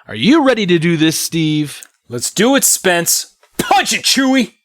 Are you ready to do this, Steve? Let's do it, Spence. Punch it, Chewie!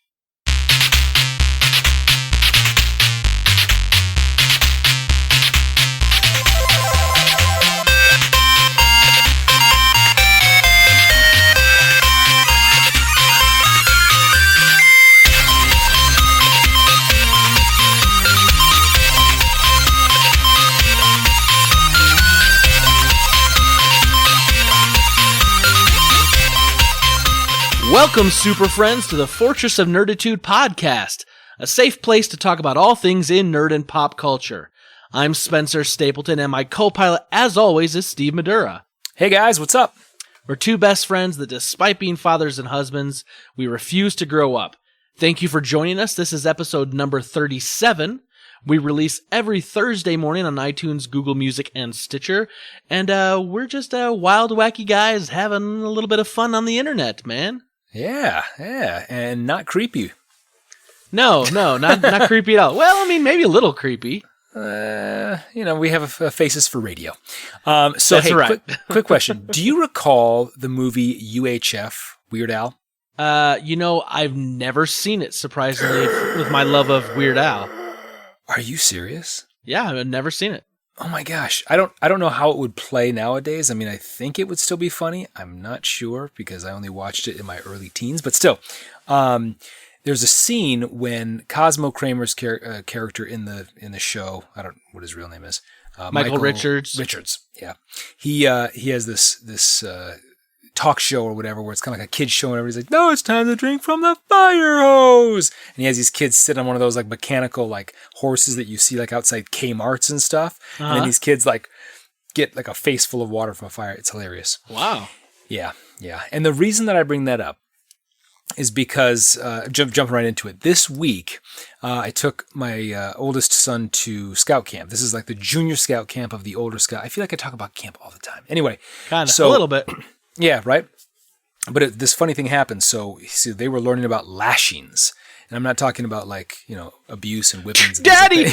Welcome, super friends, to the Fortress of Nerditude podcast, a safe place to talk about all things in nerd and pop culture. I'm Spencer Stapleton, and my co-pilot, as always, is Steve Madura. Hey guys, what's up? We're two best friends that, despite being fathers and husbands, we refuse to grow up. Thank you for joining us. This is episode number 37. We release every Thursday morning on iTunes, Google Music, and Stitcher. And we're just wild, wacky guys having a little bit of fun on the internet, man. Yeah, and not creepy. No, not creepy at all. Well, I mean, maybe a little creepy. We have faces for radio. So, That's hey, right. quick question. Do you recall the movie UHF Weird Al? I've never seen it, surprisingly, with my love of Weird Al. Are you serious? Yeah, I've never seen it. Oh my gosh. I don't know how it would play nowadays. I mean, I think it would still be funny. I'm not sure because I only watched it in my early teens, but still. There's a scene when Cosmo Kramer's character in the show, I don't know what his real name is. Michael Richards. Richards, yeah. He has this talk show or whatever where it's kind of like a kid's show and everybody's like, no, it's time to drink from the fire hose. And he has these kids sit on one of those like mechanical like horses that you see like outside Kmart's and stuff. Uh-huh. And then these kids like get like a face full of water from a fire. It's hilarious. Wow. Yeah. And the reason that I bring that up is because, jumping right into it, this week I took my oldest son to scout camp. This is like the junior scout camp of the older scout. I feel like I talk about camp all the time. Anyway. Kind of, a little bit. Yeah, right? But this funny thing happened. So they were learning about lashings. And I'm not talking about like, abuse and whippings. And Daddy,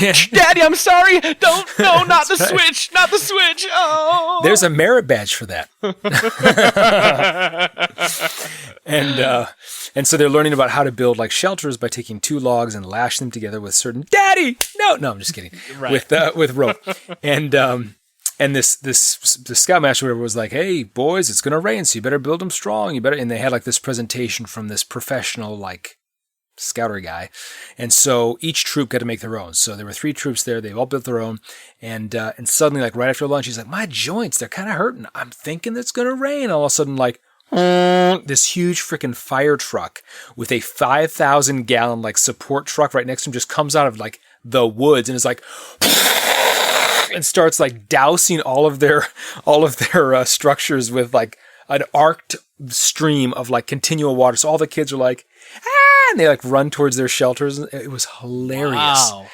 I'm sorry. No, not the switch, not the switch. Oh. There's a merit badge for that. And so they're learning about how to build like shelters by taking two logs and lash them together with certain No, I'm just kidding. Right. With rope. And this scoutmaster whatever was like, hey boys, it's gonna rain, so you better build them strong. And they had like this presentation from this professional like scouter guy, and so each troop got to make their own. So there were 3 troops there. They all built their own, and suddenly like right after lunch, he's like, my joints, they're kind of hurting. I'm thinking it's gonna rain. All of a sudden, like this huge freaking fire truck with a 5,000 gallon like support truck right next to him just comes out of like the woods and is like. And starts like dousing all of their structures with like an arced stream of like continual water. So all the kids are like, and they like run towards their shelters. It was hilarious. Wow.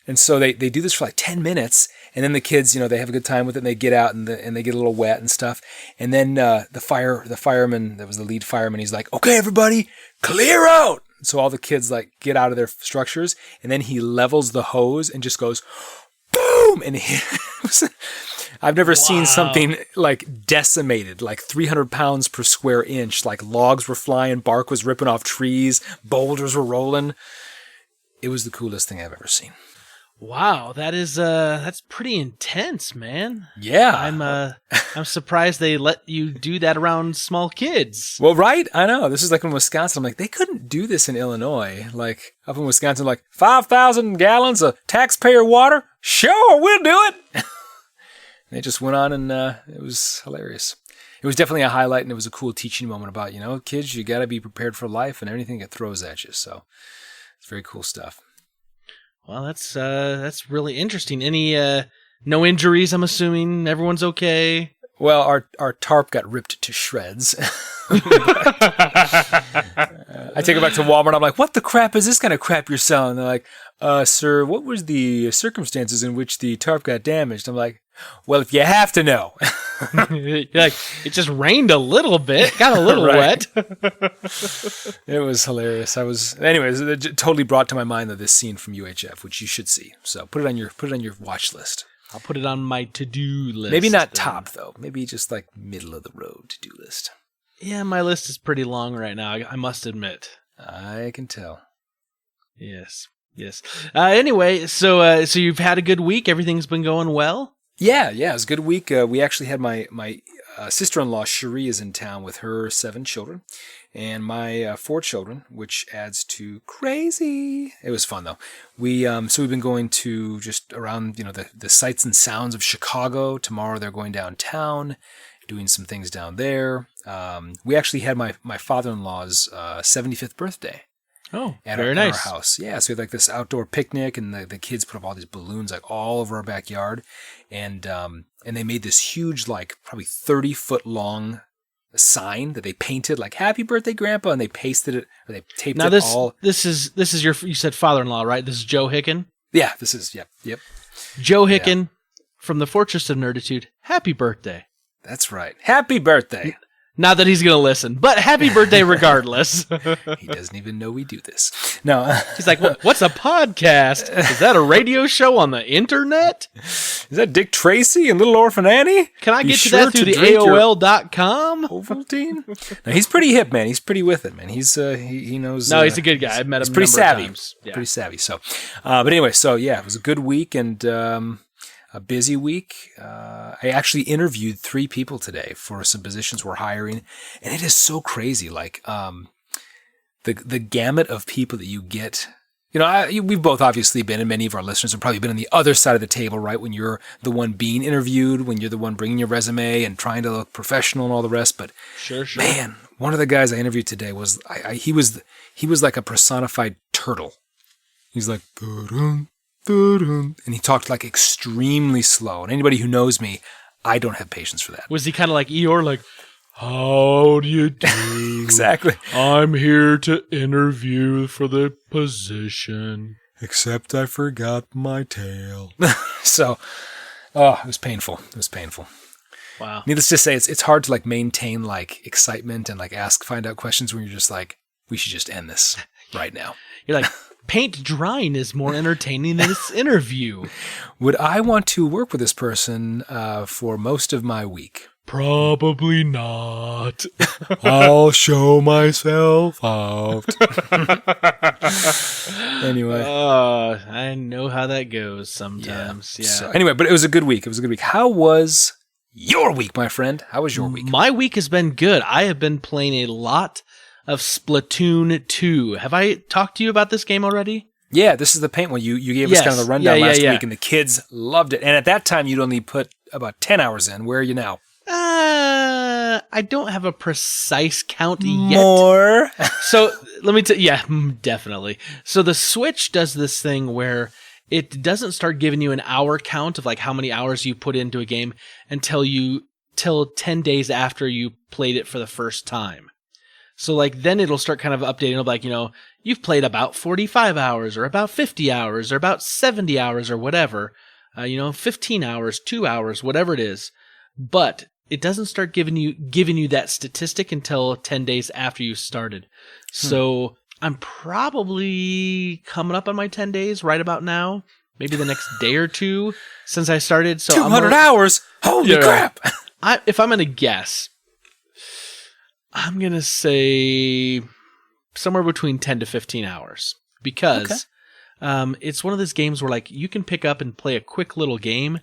And so they do this for like 10 minutes, and then the kids, they have a good time with it, and they get out and they get a little wet and stuff. And then the fireman, that was the lead fireman, he's like, okay, everybody, clear out. So all the kids like get out of their structures, and then he levels the hose and just goes, boom! And I've never seen something like decimated, like 300 pounds per square inch. Like logs were flying, bark was ripping off trees, boulders were rolling. It was the coolest thing I've ever seen. Wow, that's pretty intense, man. Yeah. I'm surprised they let you do that around small kids. Well, right? I know. This is like in Wisconsin. I'm like, they couldn't do this in Illinois. Like up in Wisconsin, like 5,000 gallons of taxpayer water? Sure, we'll do it. And they just went on, and it was hilarious. It was definitely a highlight, and it was a cool teaching moment about, kids, you got to be prepared for life and everything it throws at you. So it's very cool stuff. Well, that's really interesting. Any no injuries? I'm assuming everyone's okay. Well, our tarp got ripped to shreds. I take it back to Walmart. I'm like, what the crap is this kind of crap you're selling? They're like, sir, what was the circumstances in which the tarp got damaged? I'm like, well, if you have to know. Like, it just rained a little bit, got a little wet. It was hilarious. Anyways, it totally brought to my mind this scene from UHF, which you should see. So put it on your watch list. I'll put it on my to-do list. Maybe not top though. Maybe just like middle of the road to-do list. Yeah, my list is pretty long right now, I must admit. I can tell. Yes. Anyway, so you've had a good week? Everything's been going well? Yeah, it was a good week. We actually had my sister-in-law, Cherie, is in town with her 7 children and my 4 children, which adds to crazy. It was fun, though. So we've been going to just around, the sights and sounds of Chicago. Tomorrow they're going downtown, doing some things down there. We actually had my father-in-law's 75th birthday. Oh, at very nice. Our house. Yeah, so we had like this outdoor picnic, and the kids put up all these balloons like all over our backyard, and they made this huge, like probably 30-foot long sign that they painted like "Happy Birthday, Grandpa," and they pasted it, or they taped now it all. This is you said father-in-law, right? This is Joe Hicken. Yeah, this is yep. Joe Hicken from the Fortress of Nerditude. Happy birthday. That's right. Happy birthday. Not that he's going to listen, but happy birthday regardless. He doesn't even know we do this. No. He's like, what's a podcast? Is that a radio show on the internet? Is that Dick Tracy and Little Orphan Annie? Can I get to that through the AOL.com? Ovaltine? No, he's pretty hip, man. He's pretty with it, man. He's he knows. No, he's a good guy. I've met him pretty savvy. Of times. Yeah. Pretty savvy. So, but anyway, it was a good week and a busy week. I actually interviewed 3 people today for some positions we're hiring, and it is so crazy. Like the gamut of people that you get. We've both obviously been, and many of our listeners have probably been on the other side of the table, right? When you're the one being interviewed, when you're the one bringing your resume and trying to look professional and all the rest. But sure. Man, one of the guys I interviewed today was he was like a personified turtle. He's like, "Dun-dun, dun-dun," and he talked like extremely slow. And anybody who knows me, I don't have patience for that. Was he kind of like Eeyore, like, how do you do? Exactly. I'm here to interview for the position. Except I forgot my tail. So, it was painful. Wow. Needless to say, it's hard to like maintain like excitement and like find out questions when you're just like, we should just end this right now. You're like, paint drying is more entertaining than this interview. Would I want to work with this person for most of my week? Probably not. I'll show myself out. Anyway. I know how that goes sometimes. Yeah. So anyway, but it was a good week. How was your week, my friend? How was your week? My week has been good. I have been playing a lot of Splatoon 2. Have I talked to you about this game already? Yeah, this is the paint one. You gave us kind of the rundown last week, and the kids loved it. And at that time, you'd only put about 10 hours in. Where are you now? I don't have a precise count yet. More. So let me tell you, yeah, definitely. So the Switch does this thing where it doesn't start giving you an hour count of like how many hours you put into a game till 10 days after you played it for the first time. So like then it'll start kind of updating. It'll be like, you've played about 45 hours or about 50 hours or about 70 hours or whatever, 15 hours, 2 hours, whatever it is. But it doesn't start giving you that statistic until 10 days after you started. So I'm probably coming up on my 10 days right about now, maybe the next day or two since I started. So 200 hours. Holy crap. If I'm going to guess, I'm going to say somewhere between 10 to 15 hours because it's one of those games where like you can pick up and play a quick little game.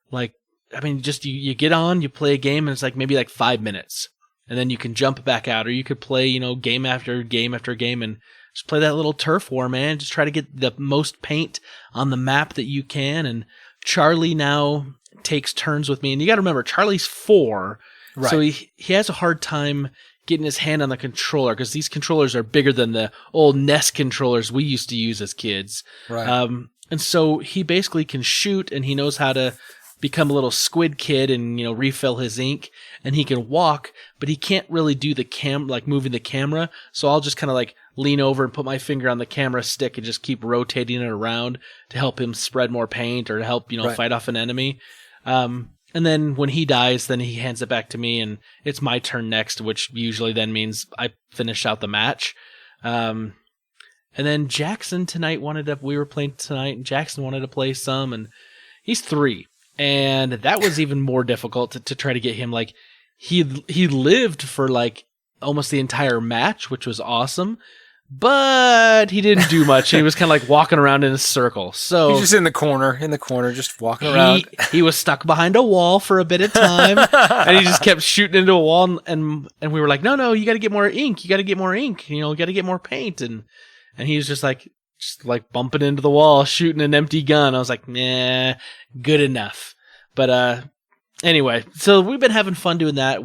Like, I mean, just you get on, you play a game and it's like maybe like 5 minutes and then you can jump back out, or you could play, game after game after game and just play that little turf war, man. Just try to get the most paint on the map that you can. And Charlie now takes turns with me. And you got to remember, Charlie's 4. Right. So he has a hard time getting his hand on the controller because these controllers are bigger than the old NES controllers we used to use as kids. Right. And so he basically can shoot, and he knows how to become a little squid kid and, refill his ink, and he can walk, but he can't really do the moving the camera. So I'll just kind of like lean over and put my finger on the camera stick and just keep rotating it around to help him spread more paint or to help, fight off an enemy. And then when he dies, then he hands it back to me and it's my turn next, which usually then means I finish out the match. And then Jackson we were playing tonight, and Jackson wanted to play some, and he's 3. And that was even more difficult to try to get him. Like, he lived for like almost the entire match, which was awesome. But he didn't do much. He was kind of like walking around in a circle. So he's just in the corner, just walking around. He was stuck behind a wall for a bit of time, and he just kept shooting into a wall. And we were like, no, you got to get more ink. You got to get more ink. You got to get more paint. And he was just like bumping into the wall, shooting an empty gun. I was like, nah, good enough. But anyway, so we've been having fun doing that.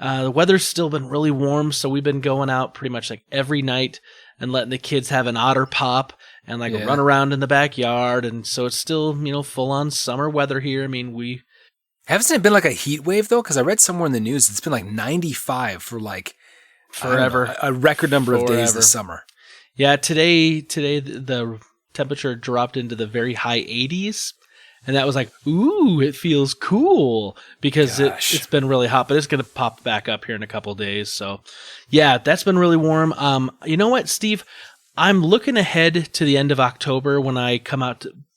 The weather's still been really warm, so we've been going out pretty much like every night and letting the kids have an otter pop and run around in the backyard. And so it's still, full on summer weather here. I mean, hasn't it been like a heat wave though? Because I read somewhere in the news it's been like 95 for like forever, a record number of days this summer. Yeah, today the temperature dropped into the very high 80s. And that was like, ooh, it feels cool because it's been really hot, but it's going to pop back up here in a couple of days. So, yeah, that's been really warm. You know what, Steve? I'm looking ahead to the end of October when I come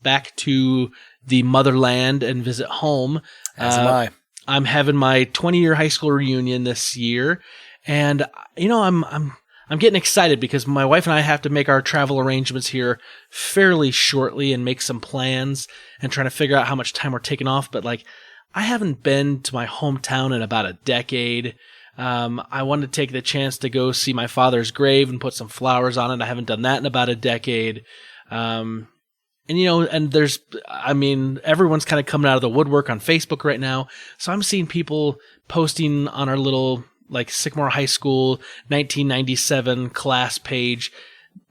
back to the motherland and visit home. As am I. I'm having my 20-year high school reunion this year, and I'm getting excited because my wife and I have to make our travel arrangements here fairly shortly and make some plans and trying to figure out how much time we're taking off. But I haven't been to my hometown in about a decade. I wanted to take the chance to go see my father's grave and put some flowers on it. I haven't done that in about a decade. And everyone's kind of coming out of the woodwork on Facebook right now. So I'm seeing people posting on our little Sycamore High School 1997 class page,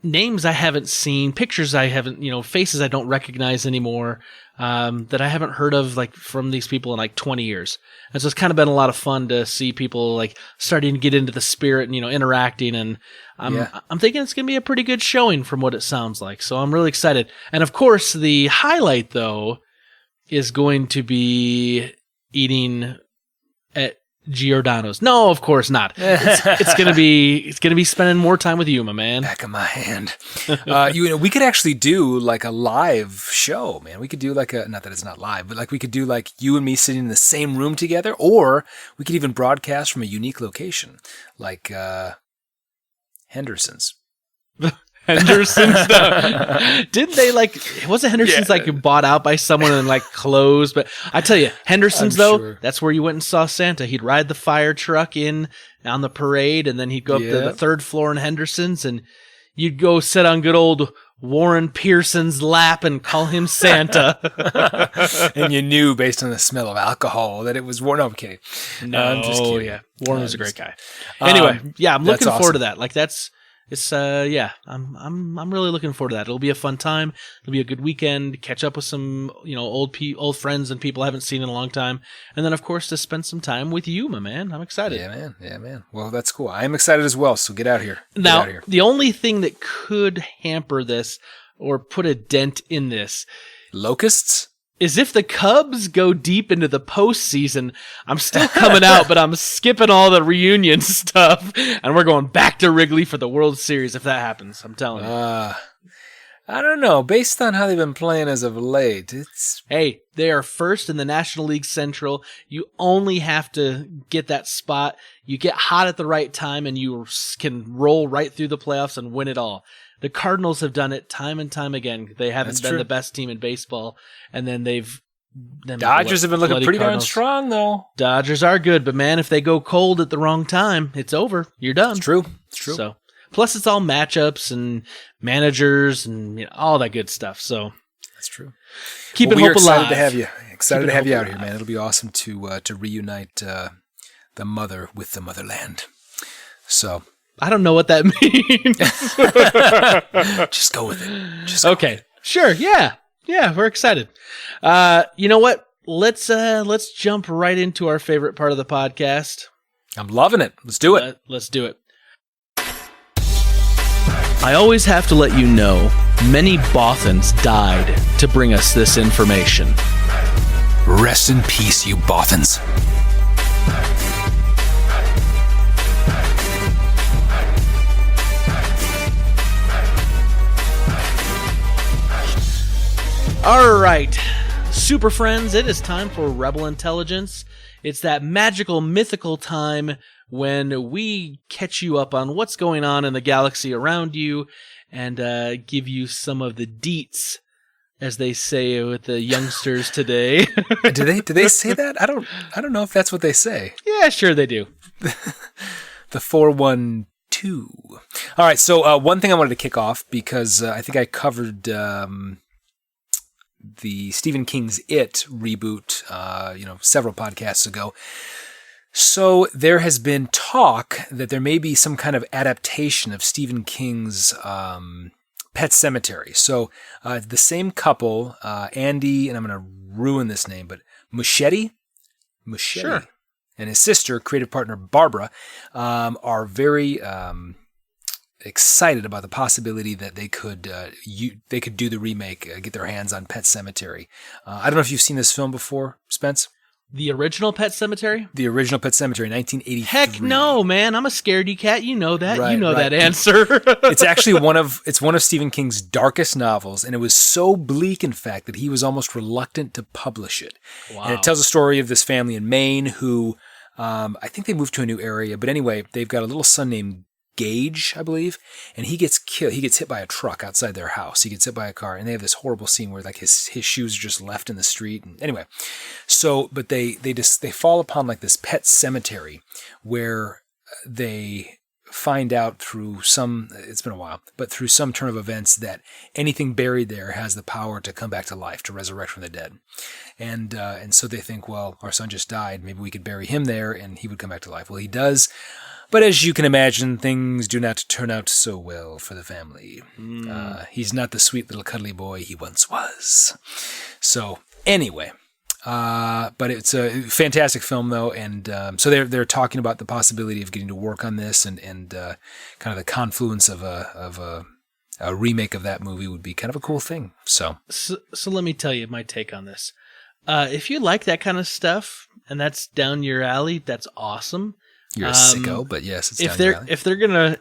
names I haven't seen, pictures I haven't, faces I don't recognize anymore, that I haven't heard of from these people in 20 years. And so it's kind of been a lot of fun to see people starting to get into the spirit and, interacting. And I'm thinking it's going to be a pretty good showing from what it sounds like. So I'm really excited. And of course, the highlight though is going to be eating at Giordano's. No, of course not. It's gonna be spending more time with you, my man. Back of my hand. We could actually do a live show, man. We could do not that it's not live, but we could do you and me sitting in the same room together, or we could even broadcast from a unique location, Henderson's. Henderson's though. Didn't they wasn't Henderson's bought out by someone and closed? But I tell you, Henderson's though, that's where you went and saw Santa. He'd ride the fire truck in on the parade, and then he'd go up to the third floor in Henderson's, and you'd go sit on good old Warren Pearson's lap and call him Santa. And you knew based on the smell of alcohol that it was Warren. No, I'm kidding. No, I'm just kidding. Yeah, Warren was a great guy. Anyway, I'm looking forward to that. I'm really looking forward to that. It'll be a fun time. It'll be a good weekend. Catch up with some, old friends and people I haven't seen in a long time. And then, of course, to spend some time with you, my man. I'm excited. Yeah, man. Well, that's cool. I am excited as well. So get out here. Now, the only thing that could hamper this or put a dent in this, locusts, is if the Cubs go deep into the postseason. I'm still coming out, but I'm skipping all the reunion stuff, and we're going back to Wrigley for the World Series if that happens. I'm telling you. I don't know. Based on how they've been playing as of late, Hey, they are first in the National League Central. You only have to get that spot. You get hot at the right time, and you can roll right through the playoffs and win it all. The Cardinals have done it time and time again. They haven't been the best team in baseball, and then Dodgers have been looking pretty darn strong, though. Dodgers are good, but man, if they go cold at the wrong time, it's over. You're done. It's true. So, plus, it's all matchups and managers and all that good stuff. So that's true. Keeping hope alive. Excited to have you. Excited to have you out here, man. It'll be awesome to reunite the mother with the motherland. So. I don't know what that means. Just go with it. Okay. Sure. Yeah. Yeah. We're excited. You know what? Let's jump right into our favorite part of the podcast. I'm loving it. Let's do it. Let's do it. I always have to let you know, many Bothans died to bring us this information. Rest in peace, you Bothans. All right, super friends, it is time for Rebel Intelligence. It's that magical, mythical time when we catch you up on what's going on in the galaxy around you and give you some of the deets, as they say with the youngsters today. Do they say that? I don't know if that's what they say. Yeah, sure they do. The 412. All right, so one thing I wanted to kick off, because I think I covered the Stephen King's It reboot, several podcasts ago. So there has been talk that there may be some kind of adaptation of Stephen King's Pet Sematary. So the same couple, Andy, and I'm going to ruin this name, but Muschietti, Sure, and his sister, creative partner Barbara, are very excited about the possibility that they could do the remake, get their hands on Pet Sematary. I don't know if you've seen this film before, Spence. the original Pet Sematary? The original Pet Sematary, 1983. Heck no, man. I'm a scaredy cat. You know that. Right, you know right. that answer. It's actually one of Stephen King's darkest novels, and it was so bleak, in fact, that he was almost reluctant to publish it. Wow. And it tells a story of this family in Maine who, I think they moved to a new area, but anyway, they've got a little son named Gage, I believe, and he gets killed. He gets hit by a truck outside their house. He gets hit by a car, and they have this horrible scene where like his shoes are just left in the street. And anyway, so but they fall upon like this pet cemetery where they find out through it's been a while, but through some turn of events that anything buried there has the power to come back to life, to resurrect from the dead. And so they think, well, our son just died. Maybe we could bury him there and he would come back to life. Well, he does. But as you can imagine, things do not turn out so well for the family. He's not the sweet little cuddly boy he once was. So anyway, but it's a fantastic film though, and so they're talking about the possibility of getting to work on this, and kind of the confluence of a remake of that movie would be kind of a cool thing. So let me tell you my take on this. If you like that kind of stuff and that's down your alley, that's awesome. You're a sicko, but yes, it's if down your alley.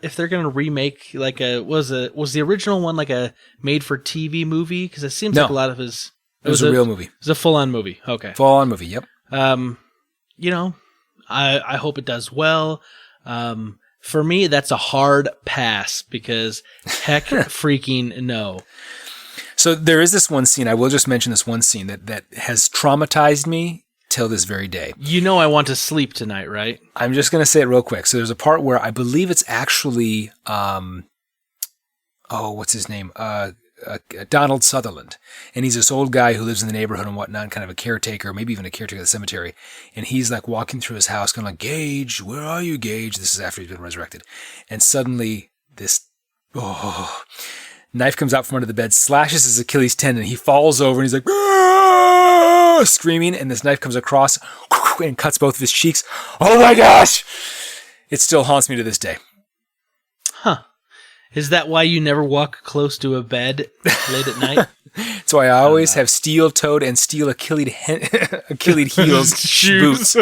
if they're gonna remake like was the original one like a made for TV movie? Because it seems like a lot of his it was a real movie. It was a full on movie. Okay, full on movie. Yep. I hope it does well. For me, that's a hard pass because heck freaking no. So there is this one scene. I will just mention this one scene that has traumatized me till this very day. You know I want to sleep tonight, right? I'm just going to say it real quick. So there's a part where I believe it's actually, what's his name? Donald Sutherland. And he's this old guy who lives in the neighborhood and whatnot, kind of a caretaker, maybe even a caretaker of the cemetery. And he's like walking through his house going like, Gage, where are you, Gage? This is after he's been resurrected. And suddenly this knife comes out from under the bed, slashes his Achilles tendon. He falls over and he's like, screaming, and this knife comes across and cuts both of his cheeks. Oh my gosh! It still haunts me to this day. Huh. Is that why you never walk close to a bed late at night? That's why I always have steel-toed and steel Achilles heels boots.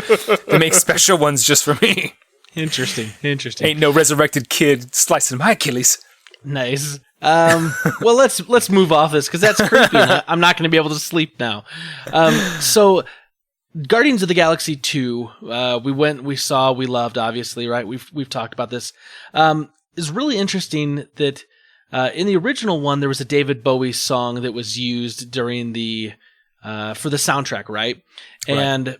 They make special ones just for me. Interesting. Ain't no resurrected kid slicing my Achilles. Nice. Well, let's move off this because that's creepy. And I'm not going to be able to sleep now. So Guardians of the Galaxy 2, we went, we saw, we loved, obviously, right? We've talked about this. It's really interesting that in the original one there was a David Bowie song that was used during the for the soundtrack, right? And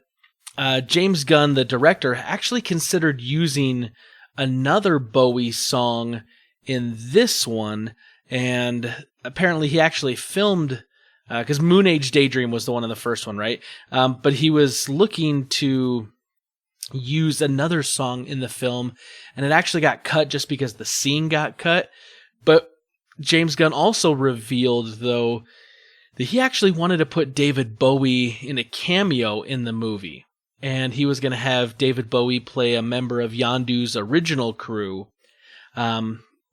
James Gunn, the director, actually considered using another Bowie song in this one, and apparently he actually filmed, because Moon Age Daydream was the one in the first one, right? But he was looking to use another song in the film, and it actually got cut just because the scene got cut. But James Gunn also revealed, though, that he actually wanted to put David Bowie in a cameo in the movie, and he was going to have David Bowie play a member of Yondu's original crew,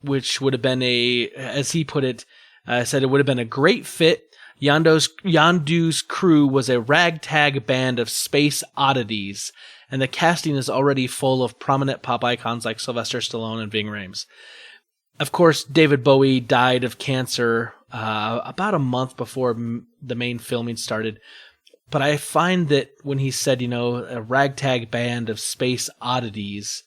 which would have been as he put it, said it would have been a great fit. Yondu's crew was a ragtag band of space oddities, and the casting is already full of prominent pop icons like Sylvester Stallone and Ving Rhames. Of course, David Bowie died of cancer about a month before the main filming started. But I find that when he said, a ragtag band of space oddities,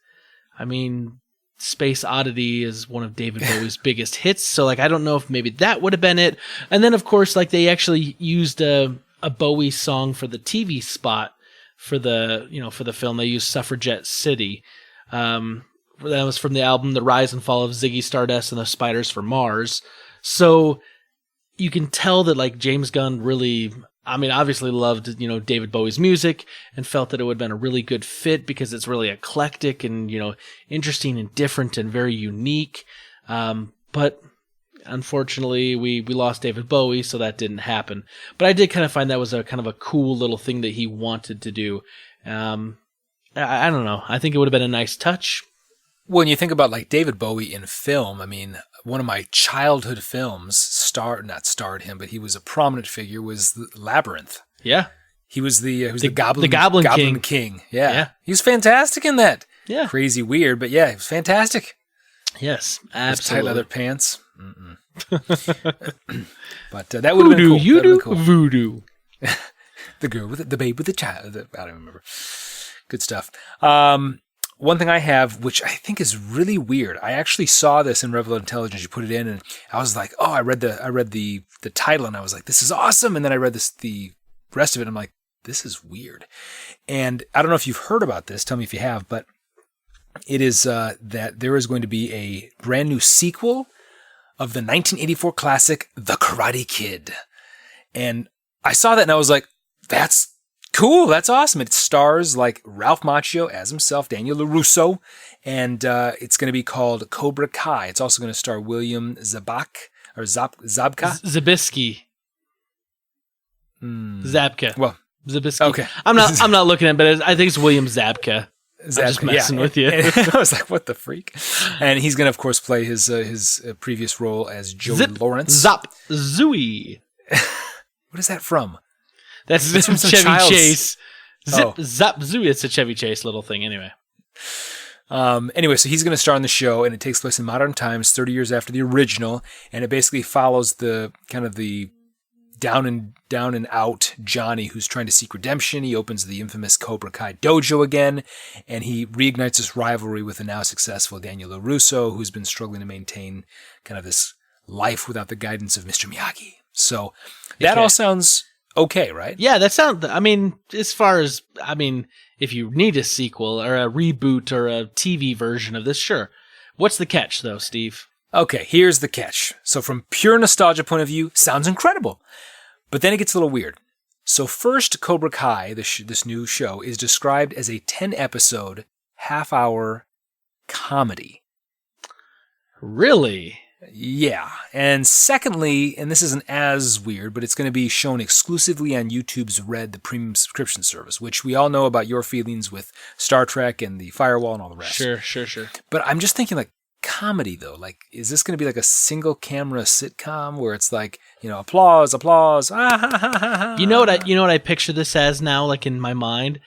I mean, Space Oddity is one of David Bowie's biggest hits. So, like, I don't know if maybe that would have been it. And then, of course, like, they actually used a Bowie song for the TV spot for the film. They used Suffragette City. That was from the album The Rise and Fall of Ziggy Stardust and the Spiders from Mars. So you can tell that, like, James Gunn really, obviously loved, David Bowie's music and felt that it would have been a really good fit because it's really eclectic and, interesting and different and very unique. But unfortunately, we lost David Bowie, so that didn't happen. But I did kind of find that was a kind of a cool little thing that he wanted to do. I don't know. I think it would have been a nice touch. When you think about, like, David Bowie in film, one of my childhood films not starred him, but he was a prominent figure, was Labyrinth. Yeah. He was the Goblin King. Yeah. He was fantastic in that. Yeah. Crazy weird, but yeah, he was fantastic. Yes, absolutely. Those tight leather pants. But that would have been cool. You do cool. Voodoo. The girl with the babe with the child. I don't remember. Good stuff. One thing I have, which I think is really weird, I actually saw this in Rebel Intelligence. You put it in, and I was like, oh, I read the title, and I was like, this is awesome. And then I read the rest of it, and I'm like, this is weird. And I don't know if you've heard about this. Tell me if you have, but it is that there is going to be a brand new sequel of the 1984 classic, The Karate Kid. And I saw that, and I was like, that's cool. That's awesome. It stars like Ralph Macchio as himself, Daniel LaRusso, and it's going to be called Cobra Kai. It's also going to star William Zabka. Zabiskie. Zabka. Well, Zabiskie. Okay. I'm not looking at it, but I think it's William Zabka. I'm just messing with you. I was like, what the freak? And he's going to, of course, play his previous role as Joey Lawrence. Zap Zooey. What is that from? That's from Chevy Chase. Zap Zooey. It's a Chevy Chase little thing anyway. Anyway, so he's going to star in the show, and it takes place in modern times, 30 years after the original, and it basically follows the kind of the down and out Johnny who's trying to seek redemption. He opens the infamous Cobra Kai Dojo again, and he reignites this rivalry with the now successful Daniel LaRusso, who's been struggling to maintain kind of this life without the guidance of Mr. Miyagi. So that all sounds okay, right? Yeah, that sounds, as far as, if you need a sequel or a reboot or a TV version of this, sure. What's the catch, though, Steve? Okay, here's the catch. So from pure nostalgia point of view, sounds incredible. But then it gets a little weird. So first, Cobra Kai, this new show, is described as a 10-episode, half-hour comedy. Really? Yeah. And secondly, and this isn't as weird, but it's going to be shown exclusively on YouTube's Red, the premium subscription service, which we all know about your feelings with Star Trek and the Firewall and all the rest. Sure. But I'm just thinking, like, comedy, though. Like, is this going to be like a single camera sitcom where it's like, applause, You know what I picture this as now, like in my mind?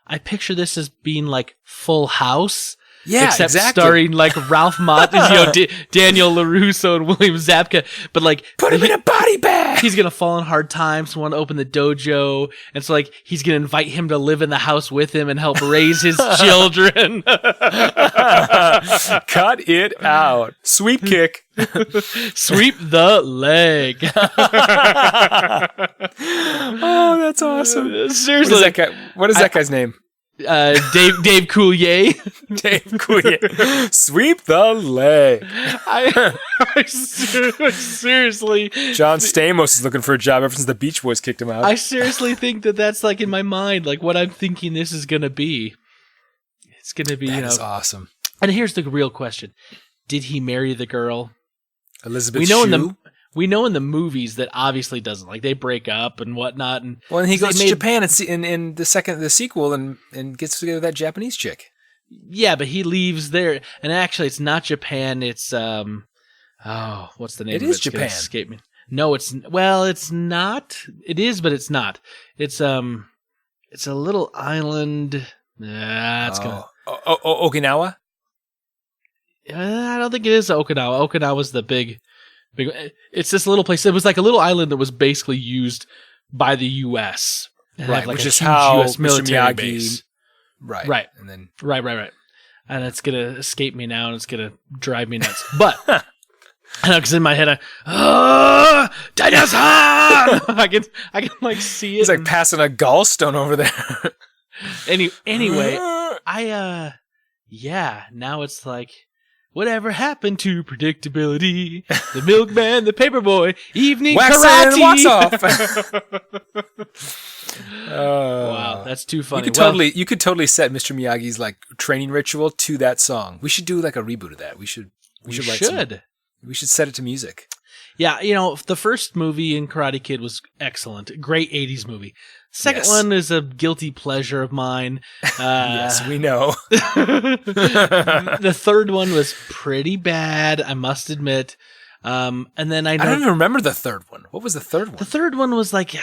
I picture this as being like Full House. Yeah, except exactly. Starring like Ralph Macchio, Daniel LaRusso, and William Zabka. But like, put him in a body bag. He's gonna fall in hard times. Want to open the dojo, and so like he's gonna invite him to live in the house with him and help raise his children. Cut it out. Sweep kick. Sweep the leg. Oh, that's awesome. Seriously, what is that guy's name? Dave Coulier. Dave Coulier. Sweep the leg. I seriously. John Stamos is looking for a job ever since the Beach Boys kicked him out. I seriously think that's like in my mind, like what I'm thinking this is going to be. It's going to be, That is awesome. And here's the real question. Did he marry the girl? Elizabeth Shue? We know in the movies that obviously doesn't. Like, they break up and whatnot. And he goes to Japan in the sequel and gets together with that Japanese chick. Yeah, but he leaves there. And actually, it's not Japan. It's, what's the name of it? It is Japan. Escape me. No, it's not. It is, but it's not. It's a little island. Okinawa? I don't think it is Okinawa. Okinawa's the big. It's this little place. It was like a little island that was basically used by the U.S. and right, have like which a is huge how US military Mr. Miyagi, base. right, and then Right. And it's gonna escape me now, and it's gonna drive me nuts. But I know, because in my head, dinosaur! I can like see it. He's like passing a gallstone over there. Anyway, now it's like, whatever happened to predictability? The milkman, the paperboy, evening Wax karate. in, wax off. Wow, that's too funny. You could totally set Mr. Miyagi's like training ritual to that song. We should do like a reboot of that. We should set it to music. Yeah, the first movie in Karate Kid was excellent. Great 80s movie. Second one is a guilty pleasure of mine. Yes, we know. The third one was pretty bad, I must admit. And then I don't even remember the third one. What was the third one? The third one was like, it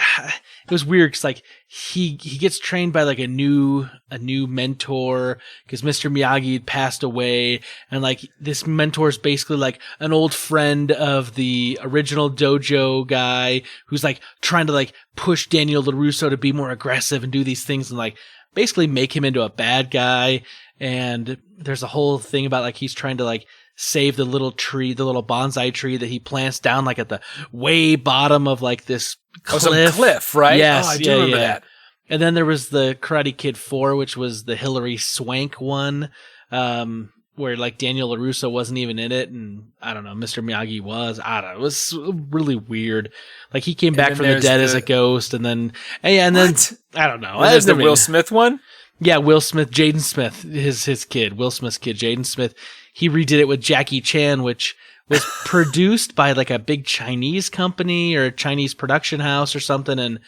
was weird because like he gets trained by like a new mentor because Mr. Miyagi had passed away, and like this mentor is basically like an old friend of the original Dojo guy who's like trying to like push Daniel LaRusso to be more aggressive and do these things and like basically make him into a bad guy. And there's a whole thing about like he's trying to like save the little tree, the little bonsai tree that he plants down like at the way bottom of like this cliff. Oh, some cliff, right? Yes, I do remember that. And then there was the Karate Kid 4, which was the Hilary Swank one, where like Daniel LaRusso wasn't even in it, and I don't know, Mr. Miyagi was. I don't know. It was really weird. Like he came back from the dead as a ghost, and then I don't know. There's the Will Smith one. Yeah, Will Smith, Jaden Smith, his kid, Will Smith's kid, Jaden Smith. He redid it with Jackie Chan, which was produced by like a big Chinese company or a Chinese production house or something. And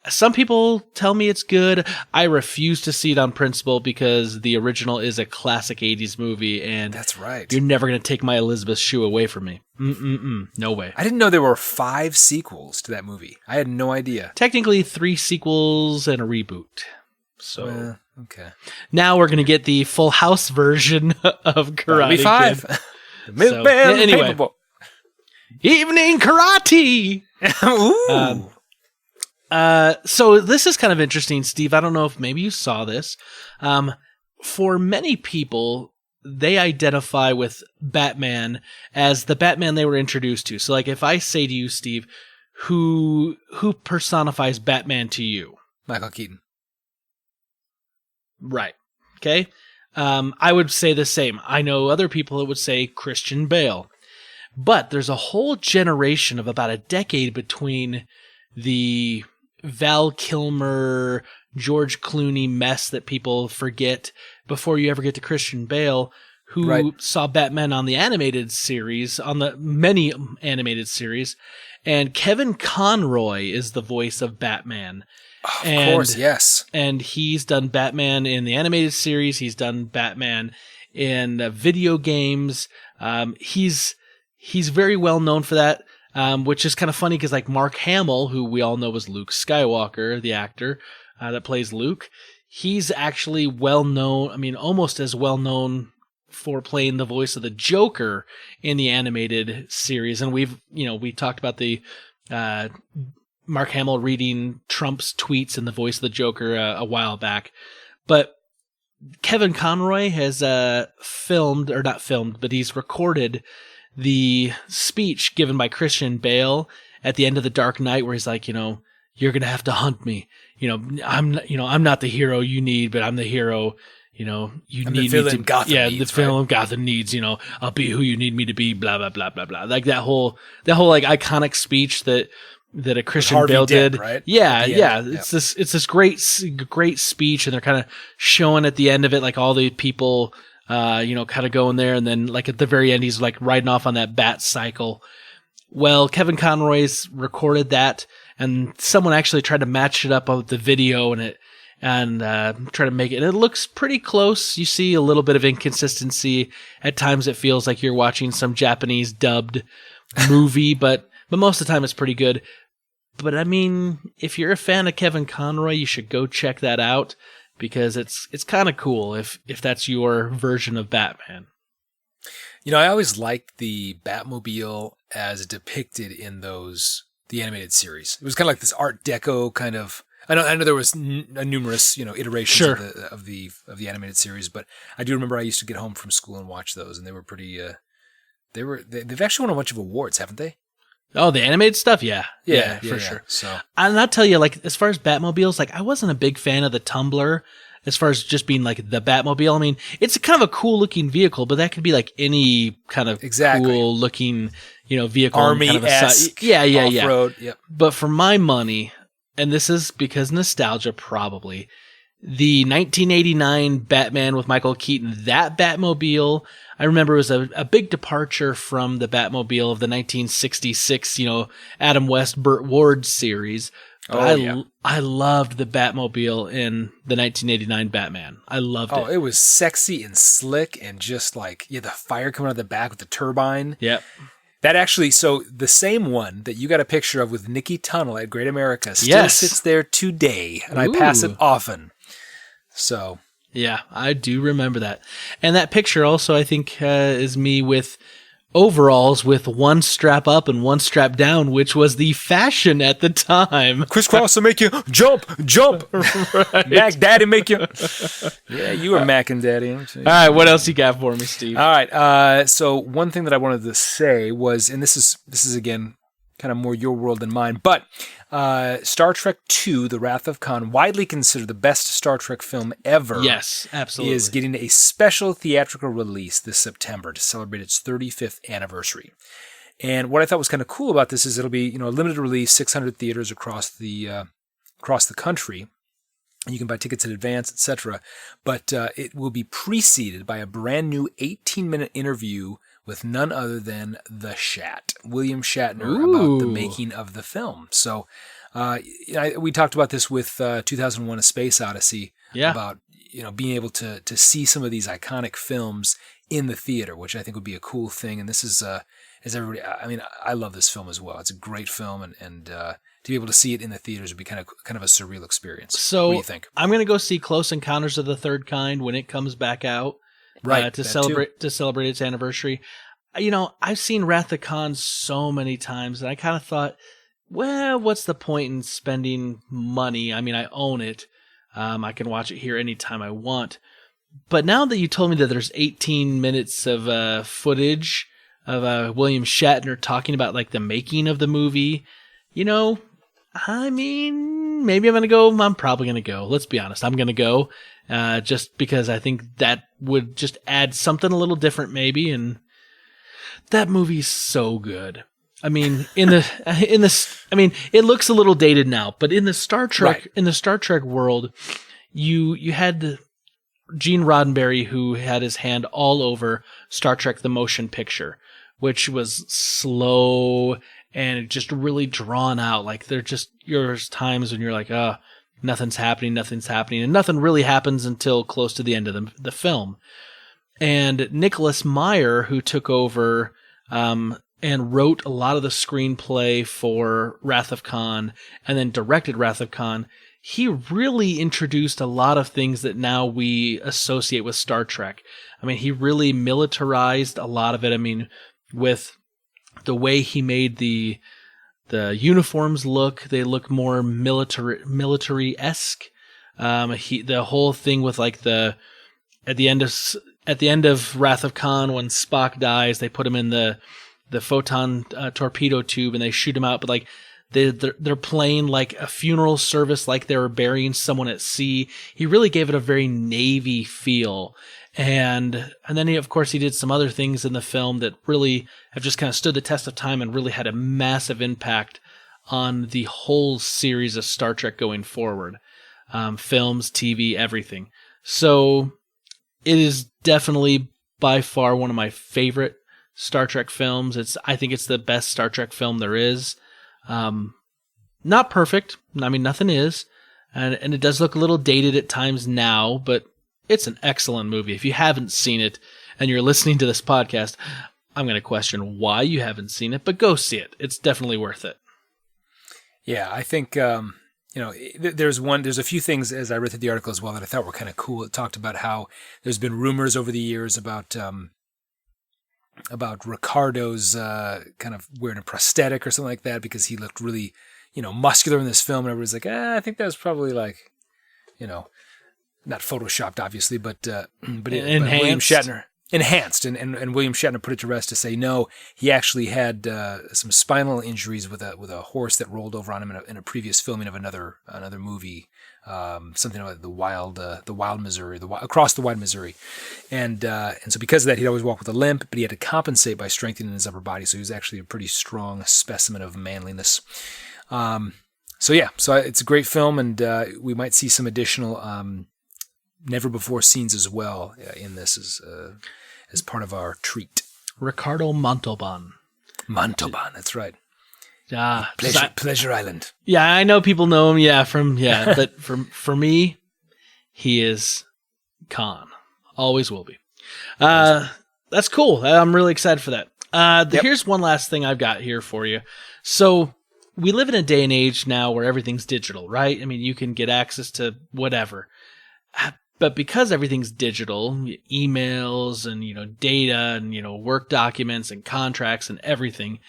some people tell me it's good. I refuse to see it on principle because the original is a classic 80s movie. And that's right. You're never going to take my Elizabeth shoe away from me. No way. I didn't know there were 5 sequels to that movie. I had no idea. Technically 3 sequels and a reboot. So okay. Now we're going to get the Full House version of Karate Kid. 5. The Milkman, anyway. Evening Karate! Ooh. So this is kind of interesting, Steve. I don't know if maybe you saw this. For many people, they identify with Batman as the Batman they were introduced to. So like if I say to you, Steve, who personifies Batman to you? Michael Keaton. Right. Okay. I would say the same. I know other people that would say Christian Bale. But there's a whole generation of about a decade between the Val Kilmer, George Clooney mess that people forget before you ever get to Christian Bale, who saw Batman on the animated series, on the many animated series. And Kevin Conroy is the voice of Batman. Of course, yes. And he's done Batman in the animated series. He's done Batman in video games. He's very well known for that, which is kind of funny because like Mark Hamill, who we all know was Luke Skywalker, the actor that plays Luke, he's actually well known. I mean, almost as well known for playing the voice of the Joker in the animated series. And we talked about the Mark Hamill reading Trump's tweets in the voice of the Joker a while back. But Kevin Conroy has he's recorded the speech given by Christian Bale at the end of The Dark Knight, where he's like, you're going to have to hunt me. I'm not the hero you need, but I'm the hero. You need me to. The film Gotham needs. I'll be who you need me to be. Blah blah blah blah blah. Like that whole like iconic speech that a Christian Bale did. Right? Yeah. It's this great speech, and they're kind of showing at the end of it like all the people, kind of going there, and then like at the very end he's like riding off on that bat cycle. Well, Kevin Conroy's recorded that, and someone actually tried to match it up with the video and try to make it. And it looks pretty close. You see a little bit of inconsistency. At times it feels like you're watching some Japanese dubbed movie, but most of the time it's pretty good. But I mean, if you're a fan of Kevin Conroy, you should go check that out because it's kind of cool if that's your version of Batman. I always liked the Batmobile as depicted in the animated series. It was kind of like this Art Deco kind of. I know there was numerous, iterations Sure. of the animated series, but I do remember I used to get home from school and watch those, and they were pretty. They've actually won a bunch of awards, haven't they? Oh, the animated stuff, yeah, for sure. So, and I'll tell you, like as far as Batmobiles, like I wasn't a big fan of the Tumbler. As far as just being like the Batmobile, I mean, it's kind of a cool looking vehicle, but that could be like any kind of cool looking, vehicle. Army-esque, yeah. Off-road, yep. But for my money, and this is because nostalgia probably, the 1989 Batman with Michael Keaton, that Batmobile, I remember was a big departure from the Batmobile of the 1966, Adam West, Burt Ward series. But I loved the Batmobile in the 1989 Batman. I loved it. Oh, it was sexy and slick and just like, the fire coming out of the back with the turbine. Yep. That actually, so the same one that you got a picture of with Nikki Tunnell at Great America still sits there today, and I pass it often. So. Yeah, I do remember that. And that picture also, I think, is me with overalls with one strap up and one strap down, which was the fashion at the time. Crisscross will make you jump. Right. Mac Daddy make you. Yeah, you were Mac and Daddy. All right, what else you got for me, Steve? All right, so one thing that I wanted to say was, and this is again kind of more your world than mine, but Star Trek II, The Wrath of Khan, widely considered the best Star Trek film ever. Yes, absolutely. Is getting a special theatrical release this September to celebrate its 35th anniversary. And what I thought was kind of cool about this is it'll be, a limited release, 600 theaters across the country. You can buy tickets in advance, etc. But it will be preceded by a brand new 18-minute interview with none other than the Shat, William Shatner, about the making of the film. So we talked about this with 2001: A Space Odyssey, about being able to see some of these iconic films in the theater, which I think would be a cool thing. And this is, as everybody, I mean, I love this film as well. It's a great film, and to be able to see it in the theaters would be kind of a surreal experience. So what do you think? I'm going to go see Close Encounters of the Third Kind when it comes back out. Right, to celebrate its anniversary. I've seen Wrath of Khan so many times, and I kind of thought, well, what's the point in spending money? I mean, I own it. I can watch it here anytime I want. But now that you told me that there's 18 minutes of footage of William Shatner talking about like the making of the movie, I mean, maybe I'm going to go. I'm probably going to go. Let's be honest. I'm going to go just because I think that would just add something a little different maybe. And that movie's so good. I mean, I mean, it looks a little dated now, but in the Star Trek, world, you had Gene Roddenberry, who had his hand all over Star Trek: The Motion Picture, which was slow and just really drawn out. Like there's times when you're like, nothing's happening, and nothing really happens until close to the end of the film. And Nicholas Meyer, who took over and wrote a lot of the screenplay for Wrath of Khan and then directed Wrath of Khan, he really introduced a lot of things that now we associate with Star Trek. I mean, he really militarized a lot of it. I mean, with the way he made the uniforms look, they look more military-esque. The whole thing with like at the end of Wrath of Khan, when Spock dies, they put him in the photon torpedo tube and they shoot him out, but like they're playing like a funeral service, like they were burying someone at sea. He really gave it a very Navy feel. And then he did some other things in the film that really have just kind of stood the test of time and really had a massive impact on the whole series of Star Trek going forward. Films, TV, everything. So it is definitely by far one of my favorite Star Trek films. I think it's the best Star Trek film there is. Not perfect. I mean, nothing is. And it does look a little dated at times now, but it's an excellent movie. If you haven't seen it and you're listening to this podcast, I'm going to question why you haven't seen it, but go see it. It's definitely worth it. Yeah, I think, there's a few things as I read through the article as well that I thought were kind of cool. It talked about how there's been rumors over the years about Ricardo's kind of wearing a prosthetic or something like that because he looked really, muscular in this film, and everybody's like, I think that was probably like, not photoshopped, obviously, but William Shatner enhanced, and William Shatner put it to rest to say no, he actually had some spinal injuries with a horse that rolled over on him in a previous filming of another movie, something about the wild Missouri, across the wide Missouri, and so because of that, he'd always walk with a limp, but he had to compensate by strengthening his upper body, so he was actually a pretty strong specimen of manliness. So it's a great film, and we might see some additional never before scenes as well in this as part of our treat. Ricardo Montalban. That's right. Pleasure Island. Yeah, I know people know him. But for me, he is Khan. Always will be. That's cool. I'm really excited for that. Here's one last thing I've got here for you. So we live in a day and age now where everything's digital, right? I mean, you can get access to whatever. But because everything's digital, emails and, data and, work documents and contracts and everything,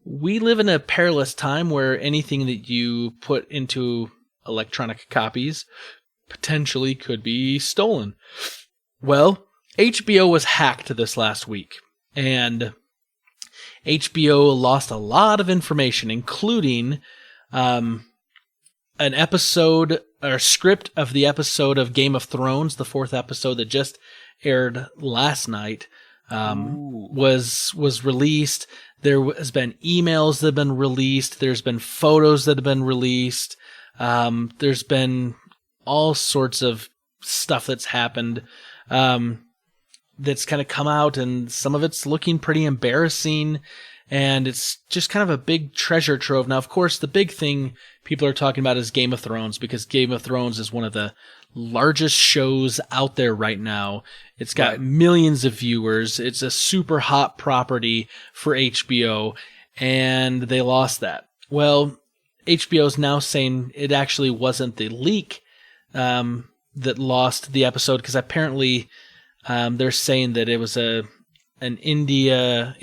we live in a perilous time where anything that you put into electronic copies potentially could be stolen. Well, HBO was hacked this last week, and HBO lost a lot of information, including an episode or script of the episode of Game of Thrones, the 4th episode that just aired last night, was released. There has been emails that have been released. There's been photos that have been released. There's been all sorts of stuff that's happened that's kind of come out, and some of it's looking pretty embarrassing. And it's just kind of a big treasure trove. Now, of course, the big thing people are talking about is Game of Thrones, because Game of Thrones is one of the largest shows out there right now. It's got millions of viewers. It's a super hot property for HBO, and they lost that. Well, HBO is now saying it actually wasn't the leak that lost the episode, because apparently they're saying that it was in India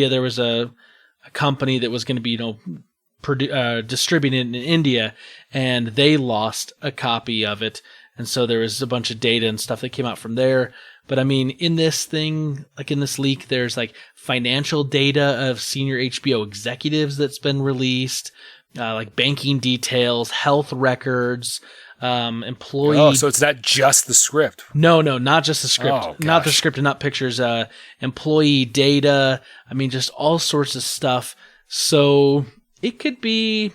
there was a company that was going to be distributing it in India, and they lost a copy of it, and so there was a bunch of data and stuff that came out from there. But I mean, in this thing, like in this leak, there's like financial data of senior HBO executives that's been released, like banking details, health records, employee. Oh, so it's not just the script. No, not just the script. Oh, not the script and not pictures. Employee data. I mean, just all sorts of stuff. So this could be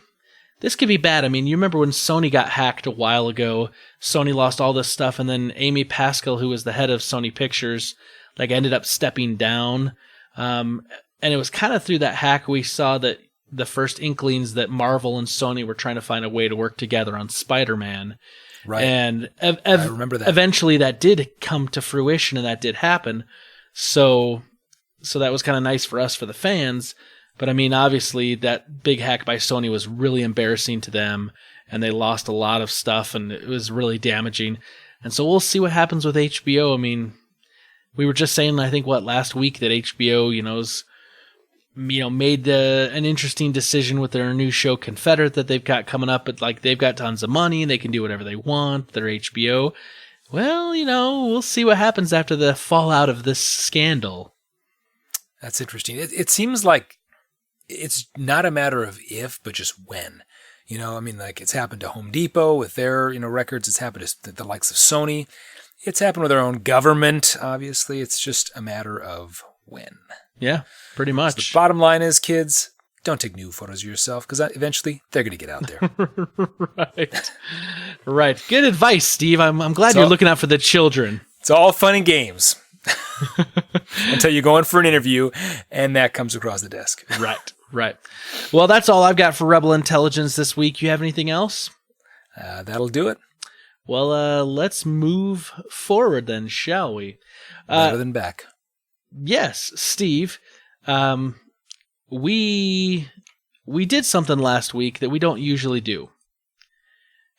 bad. I mean, you remember when Sony got hacked a while ago? Sony lost all this stuff, and then Amy Pascal, who was the head of Sony Pictures, ended up stepping down. And it was kind of through that hack we saw that the first inklings that Marvel and Sony were trying to find a way to work together on Spider-Man. Right. And I remember that. Eventually that did come to fruition, and that did happen. So that was kind of nice for us, for the fans. But I mean, obviously that big hack by Sony was really embarrassing to them, and they lost a lot of stuff, and it was really damaging. And so we'll see what happens with HBO. I mean, we were just saying, I think, last week, that HBO, made an interesting decision with their new show Confederate that they've got coming up, but they've got tons of money and they can do whatever they want. They're HBO. Well, we'll see what happens after the fallout of this scandal. That's interesting. It seems like it's not a matter of if, but just when. I mean, it's happened to Home Depot with their, records. It's happened to the likes of Sony. It's happened with their own government, obviously. It's just a matter of when. Yeah, pretty much. So the bottom line is, kids, don't take new photos of yourself, because eventually they're going to get out there. Right. Good advice, Steve. I'm glad you're looking out for the children. It's all fun and games until you go in for an interview and that comes across the desk. Right. Well, that's all I've got for Rebel Intelligence this week. You have anything else? That'll do it. Well, let's move forward then, shall we? Better than back. Yes, Steve. We did something last week that we don't usually do.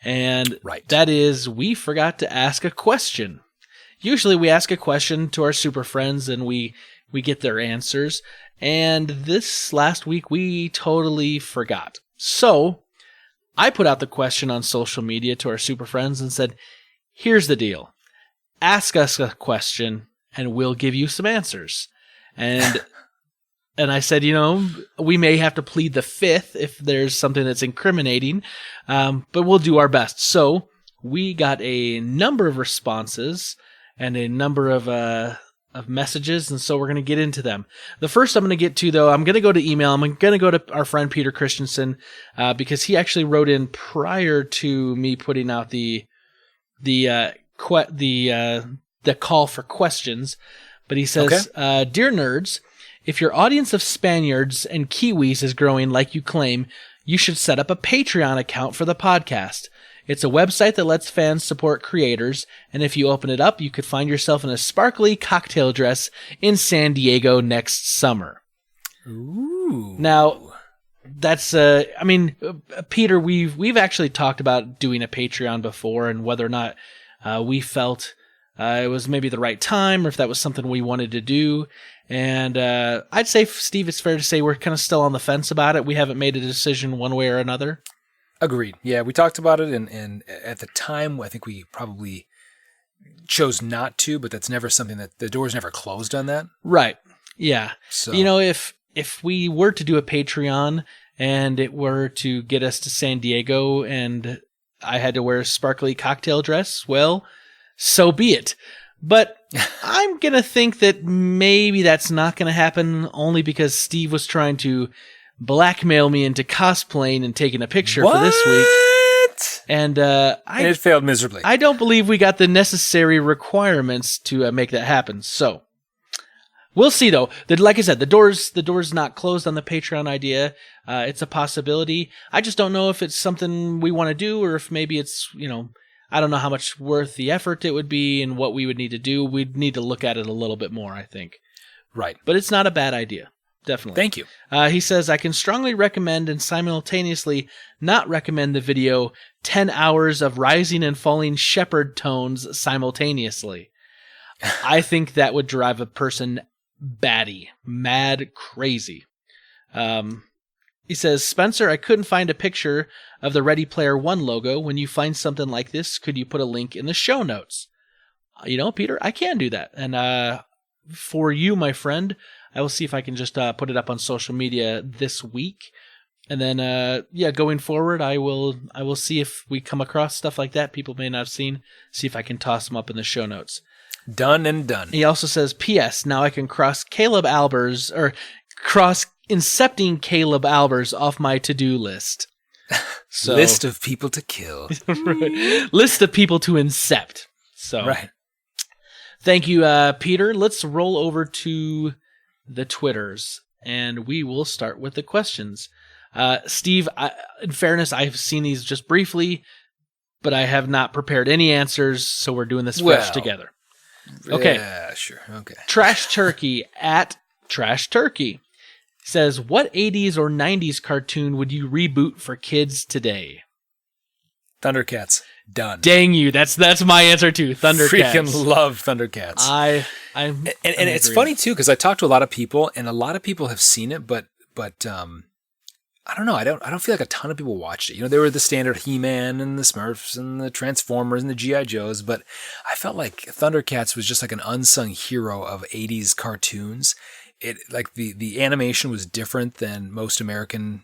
And that is, we forgot to ask a question. Usually we ask a question to our super friends and we get their answers. And this last week we totally forgot. So I put out the question on social media to our super friends and said, here's the deal. Ask us a question and we'll give you some answers. And I said, we may have to plead the fifth if there's something that's incriminating, but we'll do our best. So we got a number of responses and a number of messages, and so we're going to get into them. The first I'm going to get to, though, I'm going to go to email. I'm going to go to our friend Peter Christensen because he actually wrote in prior to me putting out the call for questions. But he says, okay. Dear nerds, if your audience of Spaniards and Kiwis is growing like you claim, you should set up a Patreon account for the podcast. It's a website that lets fans support creators, and if you open it up, you could find yourself in a sparkly cocktail dress in San Diego next summer. Ooh. Now, that's Peter, we've actually talked about doing a Patreon before and whether or not we felt it was maybe the right time or if that was something we wanted to do. And I'd say, Steve, it's fair to say we're kind of still on the fence about it. We haven't made a decision one way or another. Agreed. Yeah, we talked about it, and at the time, I think we probably chose not to, but that's never something that the door's never closed on that. Right. Yeah. So, if we were to do a Patreon and it were to get us to San Diego and I had to wear a sparkly cocktail dress, well, so be it. But I'm going to think that maybe that's not going to happen only because Steve was trying to blackmail me into cosplaying and taking a picture for this week. And it failed miserably. I don't believe we got the necessary requirements to make that happen. So we'll see, though. Like I said, the door's not closed on the Patreon idea. It's a possibility. I just don't know if it's something we want to do or if maybe it's, I don't know how much worth the effort it would be and what we would need to do. We'd need to look at it a little bit more, I think. Right. But it's not a bad idea. Definitely. Thank you. He says, I can strongly recommend and simultaneously not recommend the video 10 hours of rising and falling shepherd tones simultaneously. I think that would drive a person batty, mad, crazy. He says, Spencer, I couldn't find a picture of the Ready Player One logo. When you find something like this, could you put a link in the show notes? Peter, I can do that. And for you, my friend, I will see if I can just put it up on social media this week. And then, going forward, I will see if we come across stuff like that people may not have seen, see if I can toss them up in the show notes. Done and done. He also says, P.S. Now I can cross incepting Caleb Albers off my to-do list. So, list of people to kill. Right. List of people to incept. So, right. Thank you, Peter. Let's roll over to the Twitters, and we will start with the questions. Steve, in fairness, I've seen these just briefly, but I have not prepared any answers, so we're doing this fresh together. Okay. Yeah, sure. Okay. Trash Turkey at Trash Turkey says, what 80s or 90s cartoon would you reboot for kids today? Thundercats. Done. Dang you. That's my answer too. Thundercats. Freaking love Thundercats. And it's funny too, because I talked to a lot of people and a lot of people have seen it, but I don't know. I don't feel like a ton of people watched it. There were the standard He-Man and the Smurfs and the Transformers and the G.I. Joes, but I felt like Thundercats was just like an unsung hero of 80s cartoons. It like the animation was different than most American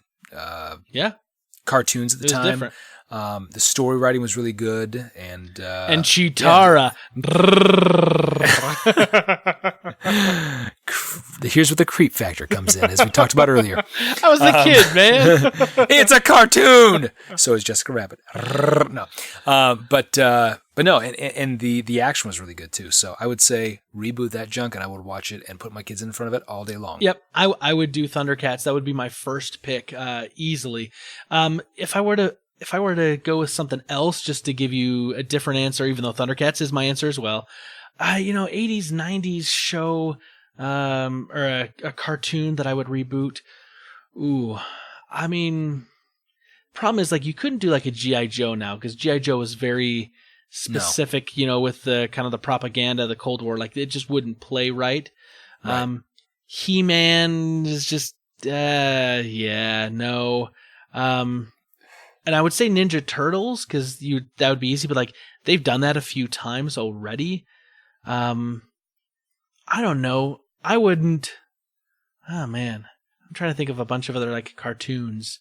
cartoons at the time. Different. The story writing was really good, and Chitara. Yeah. Here's where the creep factor comes in, as we talked about earlier. I was the kid, man. It's a cartoon. So is Jessica Rabbit. No, but no, and the action was really good too. So I would say reboot that junk, and I would watch it and put my kids in front of it all day long. Yep, I would do Thundercats. That would be my first pick, easily. If I were to go with something else, just to give you a different answer, even though Thundercats is my answer as well, 80s, 90s show, or a cartoon that I would reboot. Ooh, I mean, problem is like you couldn't do like a G.I. Joe now because G.I. Joe was very specific, with the kind of the propaganda, the Cold War, like it just wouldn't play right. He-Man is just, no. and I would say Ninja Turtles because that would be easy, but like they've done that a few times already. I don't know. I wouldn't. Oh man, I'm trying to think of a bunch of other like cartoons.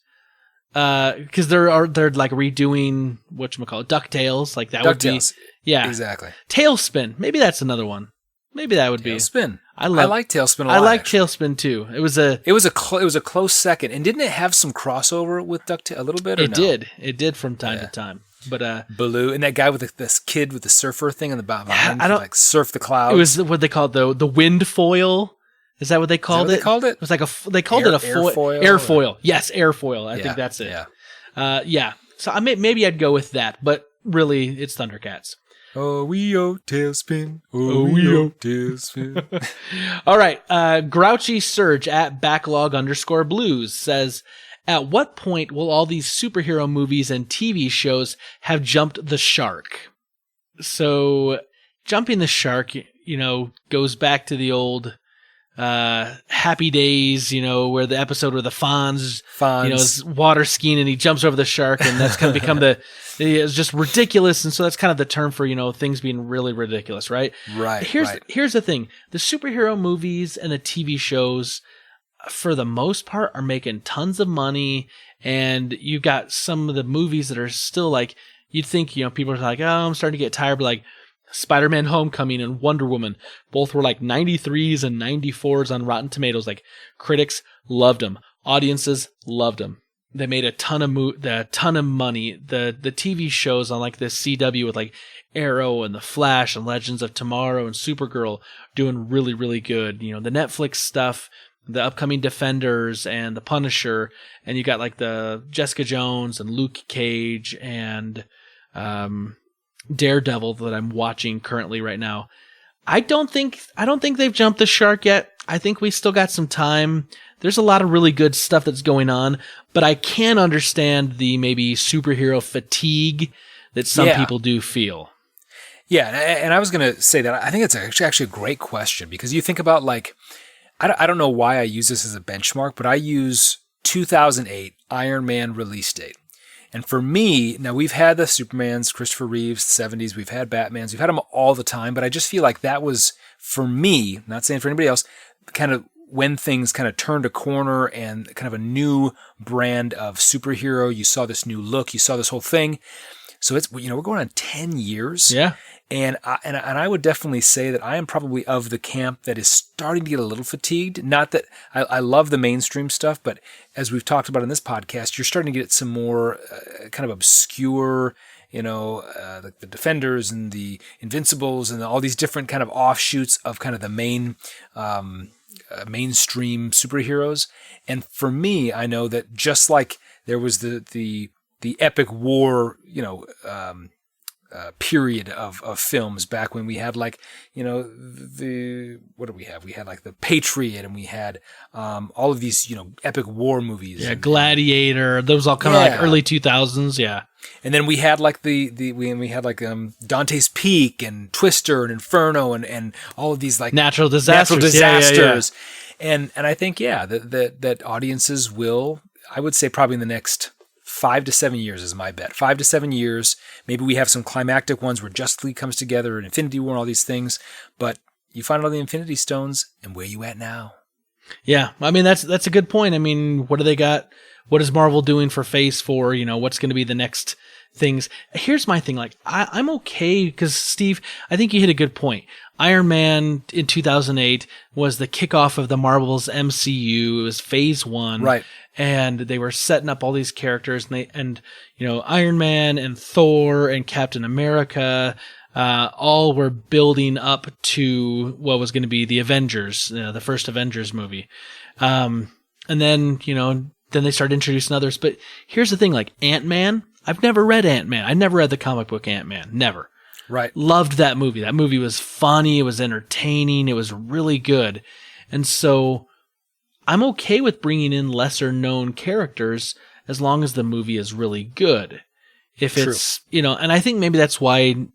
Because they're like redoing whatchamacallit, DuckTales, like that would be, yeah, exactly. Tailspin, maybe that's another one. Maybe that would be Tailspin. I like Tailspin a lot. I like Tailspin too. It was a close second, and didn't it have some crossover with DuckTales a little bit? Or It did from time to time. But Balut and that guy with this kid with the surfer thing on the behind, like surf the clouds. It was what they called the wind foil. Is that what they called it? They called it? It was like they called it a airfoil. Airfoil. Yes, airfoil. I think that's it. Yeah. Yeah. So maybe I'd go with that, but really, it's Thundercats. Oh, Tailspin. Oh, Tailspin. All right. Grouchy Surge at backlog_blues says, at what point will all these superhero movies and TV shows have jumped the shark? So jumping the shark, goes back to the old Happy Days, where the episode where the Fonz, is water skiing and he jumps over the shark, and that's kind of become it's just ridiculous, and so that's kind of the term for things being really ridiculous, right? Right. Here's the thing: the superhero movies and the TV shows, for the most part, are making tons of money, and you've got some of the movies that are still like you'd think people are like, oh, I'm starting to get tired, but like Spider-Man Homecoming and Wonder Woman both were like 93s and 94s on Rotten Tomatoes. Like critics loved them, audiences loved them. They made a ton of money. The TV shows on like the CW with like Arrow and The Flash and Legends of Tomorrow and Supergirl doing really, really good. The Netflix stuff, the upcoming Defenders and The Punisher, and you got like the Jessica Jones and Luke Cage and Daredevil that I'm watching currently right now. I don't think they've jumped the shark yet. I think we still got some time. There's a lot of really good stuff that's going on, but I can understand the maybe superhero fatigue that some people do feel. Yeah, and I was going to say that I think it's actually a great question, because you think about like, I don't know why I use this as a benchmark, but I use 2008 Iron Man release date. And for me, now we've had the Supermans, Christopher Reeves, 70s, we've had Batmans, we've had them all the time, but I just feel like that was, for me, not saying for anybody else, kind of when things kind of turned a corner and kind of a new brand of superhero. You saw this new look, you saw this whole thing. So it's, we're going on 10 years. Yeah. And I would definitely say that I am probably of the camp that is starting to get a little fatigued. Not that I love the mainstream stuff, but as we've talked about in this podcast, you're starting to get some more kind of obscure, like the Defenders and the Invincibles and all these different kind of offshoots of kind of the main mainstream superheroes. And for me, I know that just like there was the epic war, period of films back when we had like, what do we have? We had like The Patriot, and we had all of these, epic war movies. Yeah, Gladiator. Those all come out like early 2000s. Yeah. And then we had like we had like Dante's Peak and Twister and Inferno and all of these like natural disasters. Yeah. And I think that audiences will, I would say probably in the next 5 to 7 years is my bet. 5 to 7 years. Maybe we have some climactic ones where Justice League comes together and Infinity War and all these things. But you find all the Infinity Stones, and where you at now? Yeah, I mean that's a good point. I mean, what do they got? What is Marvel doing for Phase 4? What's going to be the next things? Here's my thing. Like I'm okay because Steve, I think you hit a good point. Iron Man in 2008 was the kickoff of the Marvel's MCU. It was Phase 1, right? And they were setting up all these characters, and Iron Man and Thor and Captain America, all were building up to what was going to be the Avengers, the first Avengers movie, and then then they started introducing others. But here's the thing: like Ant-Man, I've never read Ant-Man. I never read the comic book Ant-Man, never. Right. Loved that movie. That movie was funny. It was entertaining. It was really good, and so I'm okay with bringing in lesser known characters as long as the movie is really good. If it's, and I think maybe that's why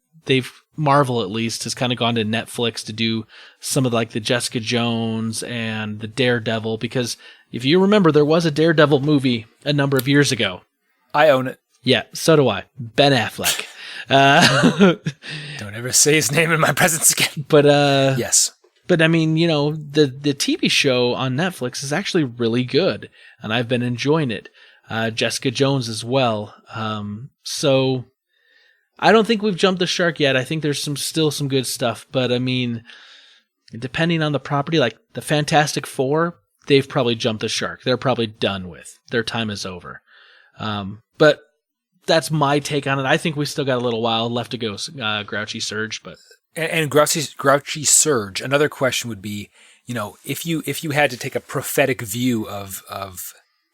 Marvel at least has kind of gone to Netflix to do some of like the Jessica Jones and the Daredevil, because if you remember, there was a Daredevil movie a number of years ago. I own it. Yeah, so do I. Ben Affleck. Don't ever say his name in my presence again. But yes. But I mean, you know, the TV show on Netflix is actually really good, and I've been enjoying it. Jessica Jones as well. So I don't think we've jumped the shark yet. I think there's still some good stuff, but I mean, depending on the property, like the Fantastic Four, they've probably jumped the shark. They're probably done with. Their time is over. But that's my take on it. I think we still got a little while left to go, Grouchy Surge. But and Grouchy Surge. Another question would be, you know, if you had to take a prophetic view of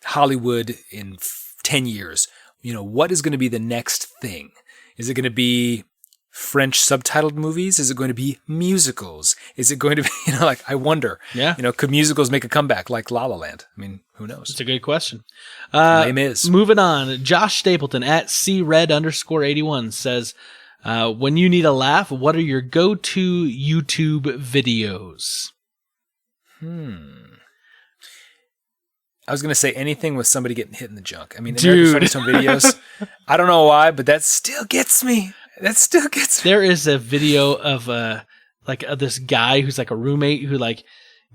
Hollywood in 10 years, you know, what is going to be the next thing? Is it going to be French subtitled movies? Is it going to be musicals? Is it going to be, you know, like, I wonder, yeah, you know, could musicals make a comeback like La La Land? I mean, who knows? It's a good question. Name is. Moving on. Josh Stapleton at CRed_81 says, when you need a laugh, what are your go-to YouTube videos? I was going to say anything with somebody getting hit in the junk. I mean, dude, there's some videos. I don't know why, but that still gets me. There is a video of this guy who's like a roommate who like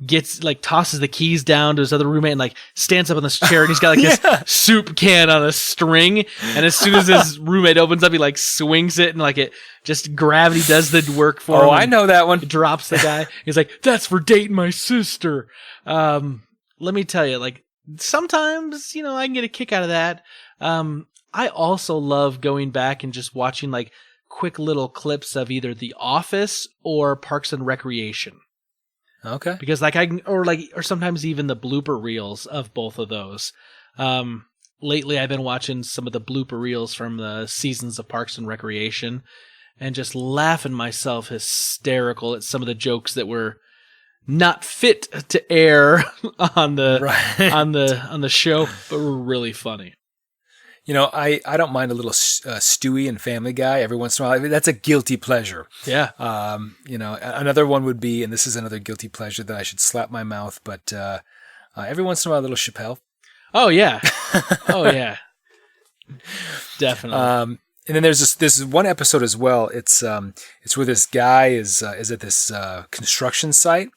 gets like tosses the keys down to his other roommate and like stands up on this chair and he's got like this soup can on a string, and as soon as his roommate opens up, he like swings it and like it just gravity does the work for him. Oh, I know that one. It drops the guy. He's like, "That's for dating my sister." Let me tell you, like, sometimes, you know, I can get a kick out of that. I also love going back and just watching like quick little clips of either The Office or Parks and Recreation. Okay. Because like or sometimes even the blooper reels of both of those. Lately I've been watching some of the blooper reels from the seasons of Parks and Recreation and just laughing myself hysterical at some of the jokes that were not fit to air on the show, but were really funny. You know, I don't mind a little Stewie and Family Guy every once in a while. I mean, that's a guilty pleasure. Yeah. You know, another one would be, and this is another guilty pleasure that I should slap my mouth, but every once in a while, a little Chappelle. Oh yeah. Oh yeah. Definitely. And then there's this one episode as well. It's where this guy is at this construction site,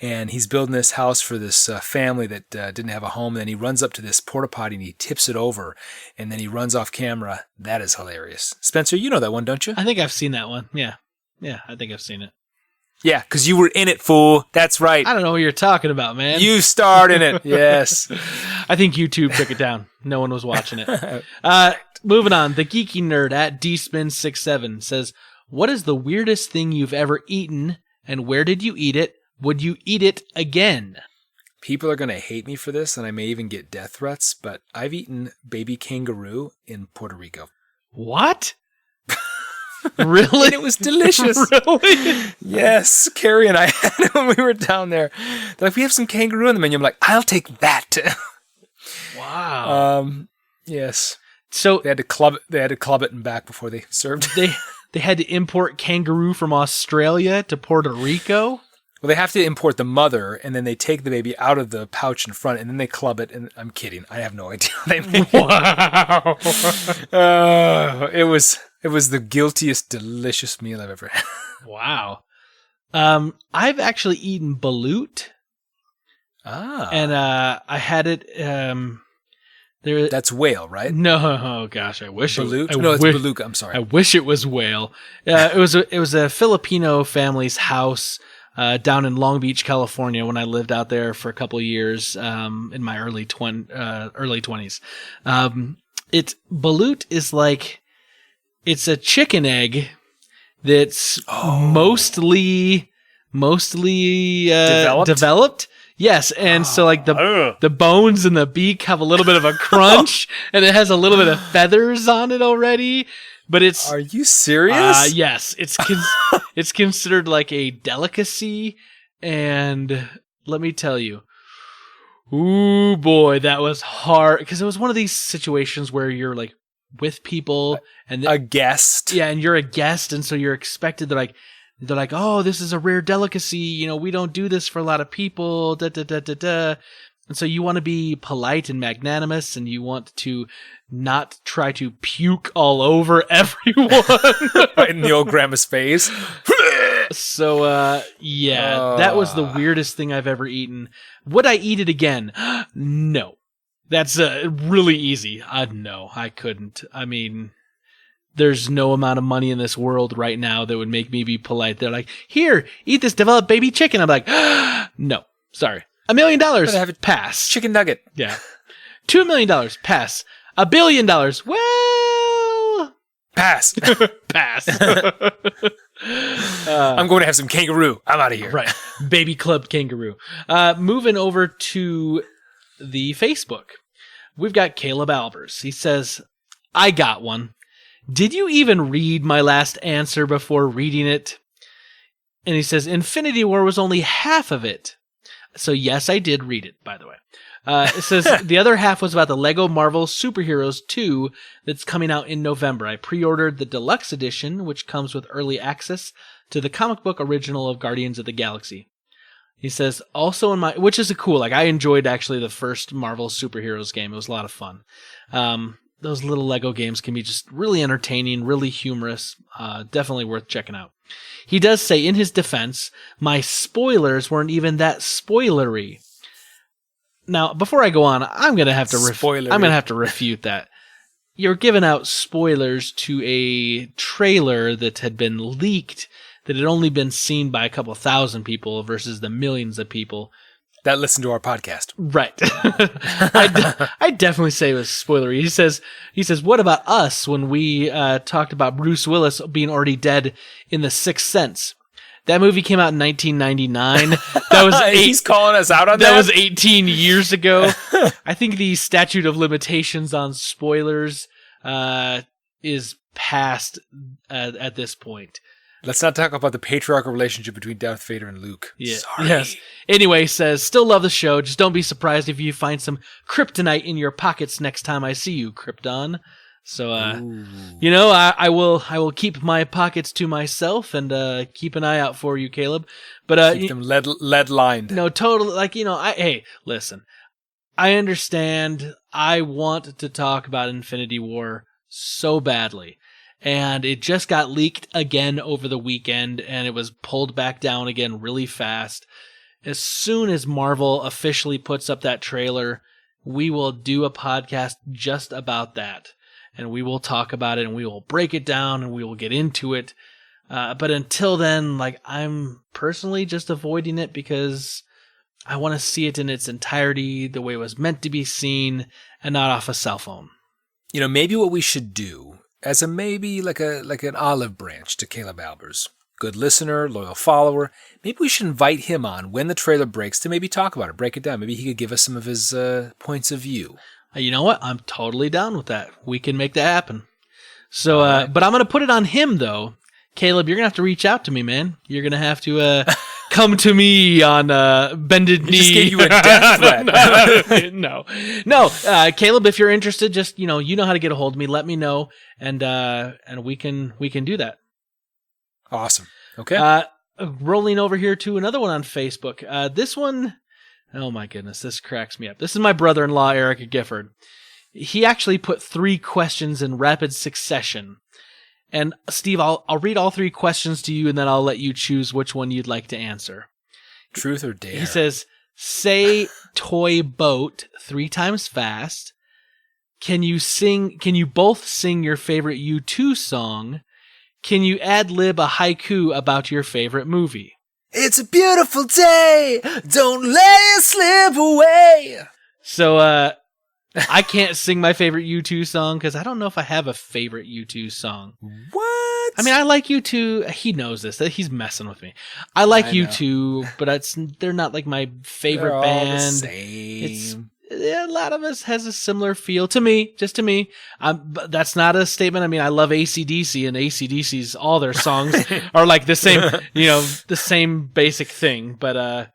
and he's building this house for this family that didn't have a home. And then he runs up to this porta potty and he tips it over, and then he runs off camera. That is hilarious. Spencer, you know that one, don't you? I think I've seen that one. Yeah, I think I've seen it. Yeah, because you were in it, fool. That's right. I don't know what you're talking about, man. You starred in it. Yes. I think YouTube took it down. No one was watching it. Moving on. The Geeky Nerd at dspin67 says, what is the weirdest thing you've ever eaten, and where did you eat it? Would you eat it again? People are going to hate me for this, and I may even get death threats, but I've eaten baby kangaroo in Puerto Rico. What? Really? And it was delicious. Really? Yes. Carrie and I had it when we were down there. They're like, we have some kangaroo on the menu. I'm like, I'll take that. Wow. Yes. So they had to club it and back before they served. They had to import kangaroo from Australia to Puerto Rico? Well, they have to import the mother, and then they take the baby out of the pouch in front, and then they club it. And I'm kidding. I have no idea. Wow. It was the guiltiest, delicious meal I've ever had. Wow. I've actually eaten balut. And I had it. That's whale, right? No, oh gosh, I wish balut. It's balut. I'm sorry. I wish it was whale. It was a Filipino family's house down in Long Beach, California, when I lived out there for a couple of years in my early 20s. Balut is like, it's a chicken egg that's mostly developed. Yes, and so like the bones and the beak have a little bit of a crunch, and it has a little bit of feathers on it already. But it's. Are you serious? Yes, it's considered like a delicacy, and let me tell you, ooh boy, that was hard, because it was one of these situations where you're like with people and a guest. Yeah, and you're a guest, and so you're expected to they're like, oh, this is a rare delicacy. You know, we don't do this for a lot of people. And so you want to be polite and magnanimous, and you want to not try to puke all over everyone. Right in the old grandma's face. So, that was the weirdest thing I've ever eaten. Would I eat it again? No. That's really easy. No, I couldn't. I mean, there's no amount of money in this world right now that would make me be polite. They're like, here, eat this developed baby chicken. I'm like, no, sorry. $1 million, pass. Chicken nugget. Yeah. $2 million, pass. $1 billion, well... Pass. Pass. I'm going to have some kangaroo. I'm out of here. Right. Baby club kangaroo. Moving over to the Facebook. We've got Caleb Albers. He says, I got one. Did you even read my last answer before reading it? And he says, Infinity War was only half of it. So yes, I did read it, by the way. It says the other half was about the Lego Marvel Superheroes 2 that's coming out in November. I pre-ordered the deluxe edition, which comes with early access to the comic book original of Guardians of the Galaxy. He says, also which is cool, like I enjoyed actually the first Marvel Superheroes game. It was a lot of fun. Those little Lego games can be just really entertaining, really humorous, definitely worth checking out. He does say, in his defense, my spoilers weren't even that spoilery. Now, before I go on, I'm gonna have to refute that. You're giving out spoilers to a trailer that had been leaked, that had only been seen by a couple thousand people versus the millions of people that listen to our podcast. Right. I definitely say it was spoilery. He says, what about us when we talked about Bruce Willis being already dead in The Sixth Sense? That movie came out in 1999. That was he's calling us out on that. That was 18 years ago. I think the statute of limitations on spoilers is past at this point. Let's not talk about the patriarchal relationship between Darth Vader and Luke. Yeah. Sorry. Yes. Anyway, says, still love the show. Just don't be surprised if you find some kryptonite in your pockets next time I see you, Krypton. So, I will keep my pockets to myself and keep an eye out for you, Caleb. But keep them lead lined. No, totally. Hey, listen. I understand. I want to talk about Infinity War so badly. And it just got leaked again over the weekend, and it was pulled back down again really fast. As soon as Marvel officially puts up that trailer, we will do a podcast just about that. And we will talk about it, and we will break it down, and we will get into it. But until then, I'm personally just avoiding it because I want to see it in its entirety, the way it was meant to be seen, and not off a cell phone. Maybe what we should do, as like an olive branch to Caleb Albers, good listener, loyal follower, maybe we should invite him on when the trailer breaks to maybe talk about it, break it down. Maybe he could give us some of his points of view. You know what? I'm totally down with that. We can make that happen. So, but I'm going to put it on him, though. Caleb, you're going to have to reach out to me, man. You're going to have to come to me on bended knee. Just gave you a death threat. No. Caleb, if you're interested, just, you know how to get a hold of me. Let me know, and we can do that. Awesome. Okay. Rolling over here to another one on Facebook. This one... Oh my goodness, this cracks me up. This is my brother-in-law, Eric Gifford. He actually put 3 questions in rapid succession. And Steve, I'll read all 3 questions to you, and then I'll let you choose which one you'd like to answer. Truth or dare? He says, say toy boat 3 times fast. Can you both sing your favorite U2 song? Can you ad-lib a haiku about your favorite movie? It's a beautiful day. Don't let it slip away. So, I can't sing my favorite U2 song because I don't know if I have a favorite U2 song. What? I mean, I like U2. He knows this. That he's messing with me. I like U2, but they're not like my favorite they're band. All the same. A lot of us has a similar feel to me, just to me. But that's not a statement. I mean, I love AC/DC, and AC/DC's all their songs are like the same, the same basic thing. But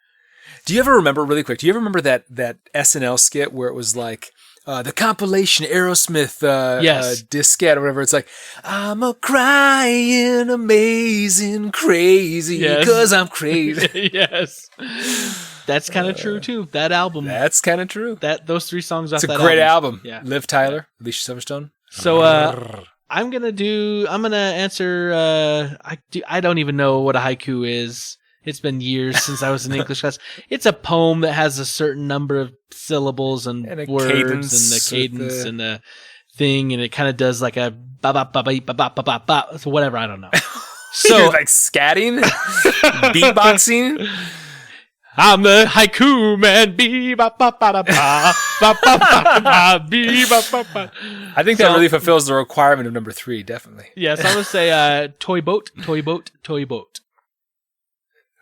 do you ever remember, really quick? Do you ever remember that SNL skit where it was like the compilation Aerosmith diskette or whatever? It's like, I'm a crying, amazing, crazy because I'm crazy. Yes. That's kind of true too. That album. That's kind of true. Those 3 songs off it's that a great album. Yeah. Liv Tyler, Alicia Silverstone. So I'm gonna answer. I don't even know what a haiku is. It's been years since I was in English class. It's a poem that has a certain number of syllables and words and the cadence and the thing, and it kind of does like a ba ba ba ba ba ba ba ba. So whatever, I don't know. So you're like scatting, beatboxing. I'm the haiku man. I think that really fulfills the requirement of number 3, definitely. Yes, I'm gonna say toy boat, toy boat, toy boat.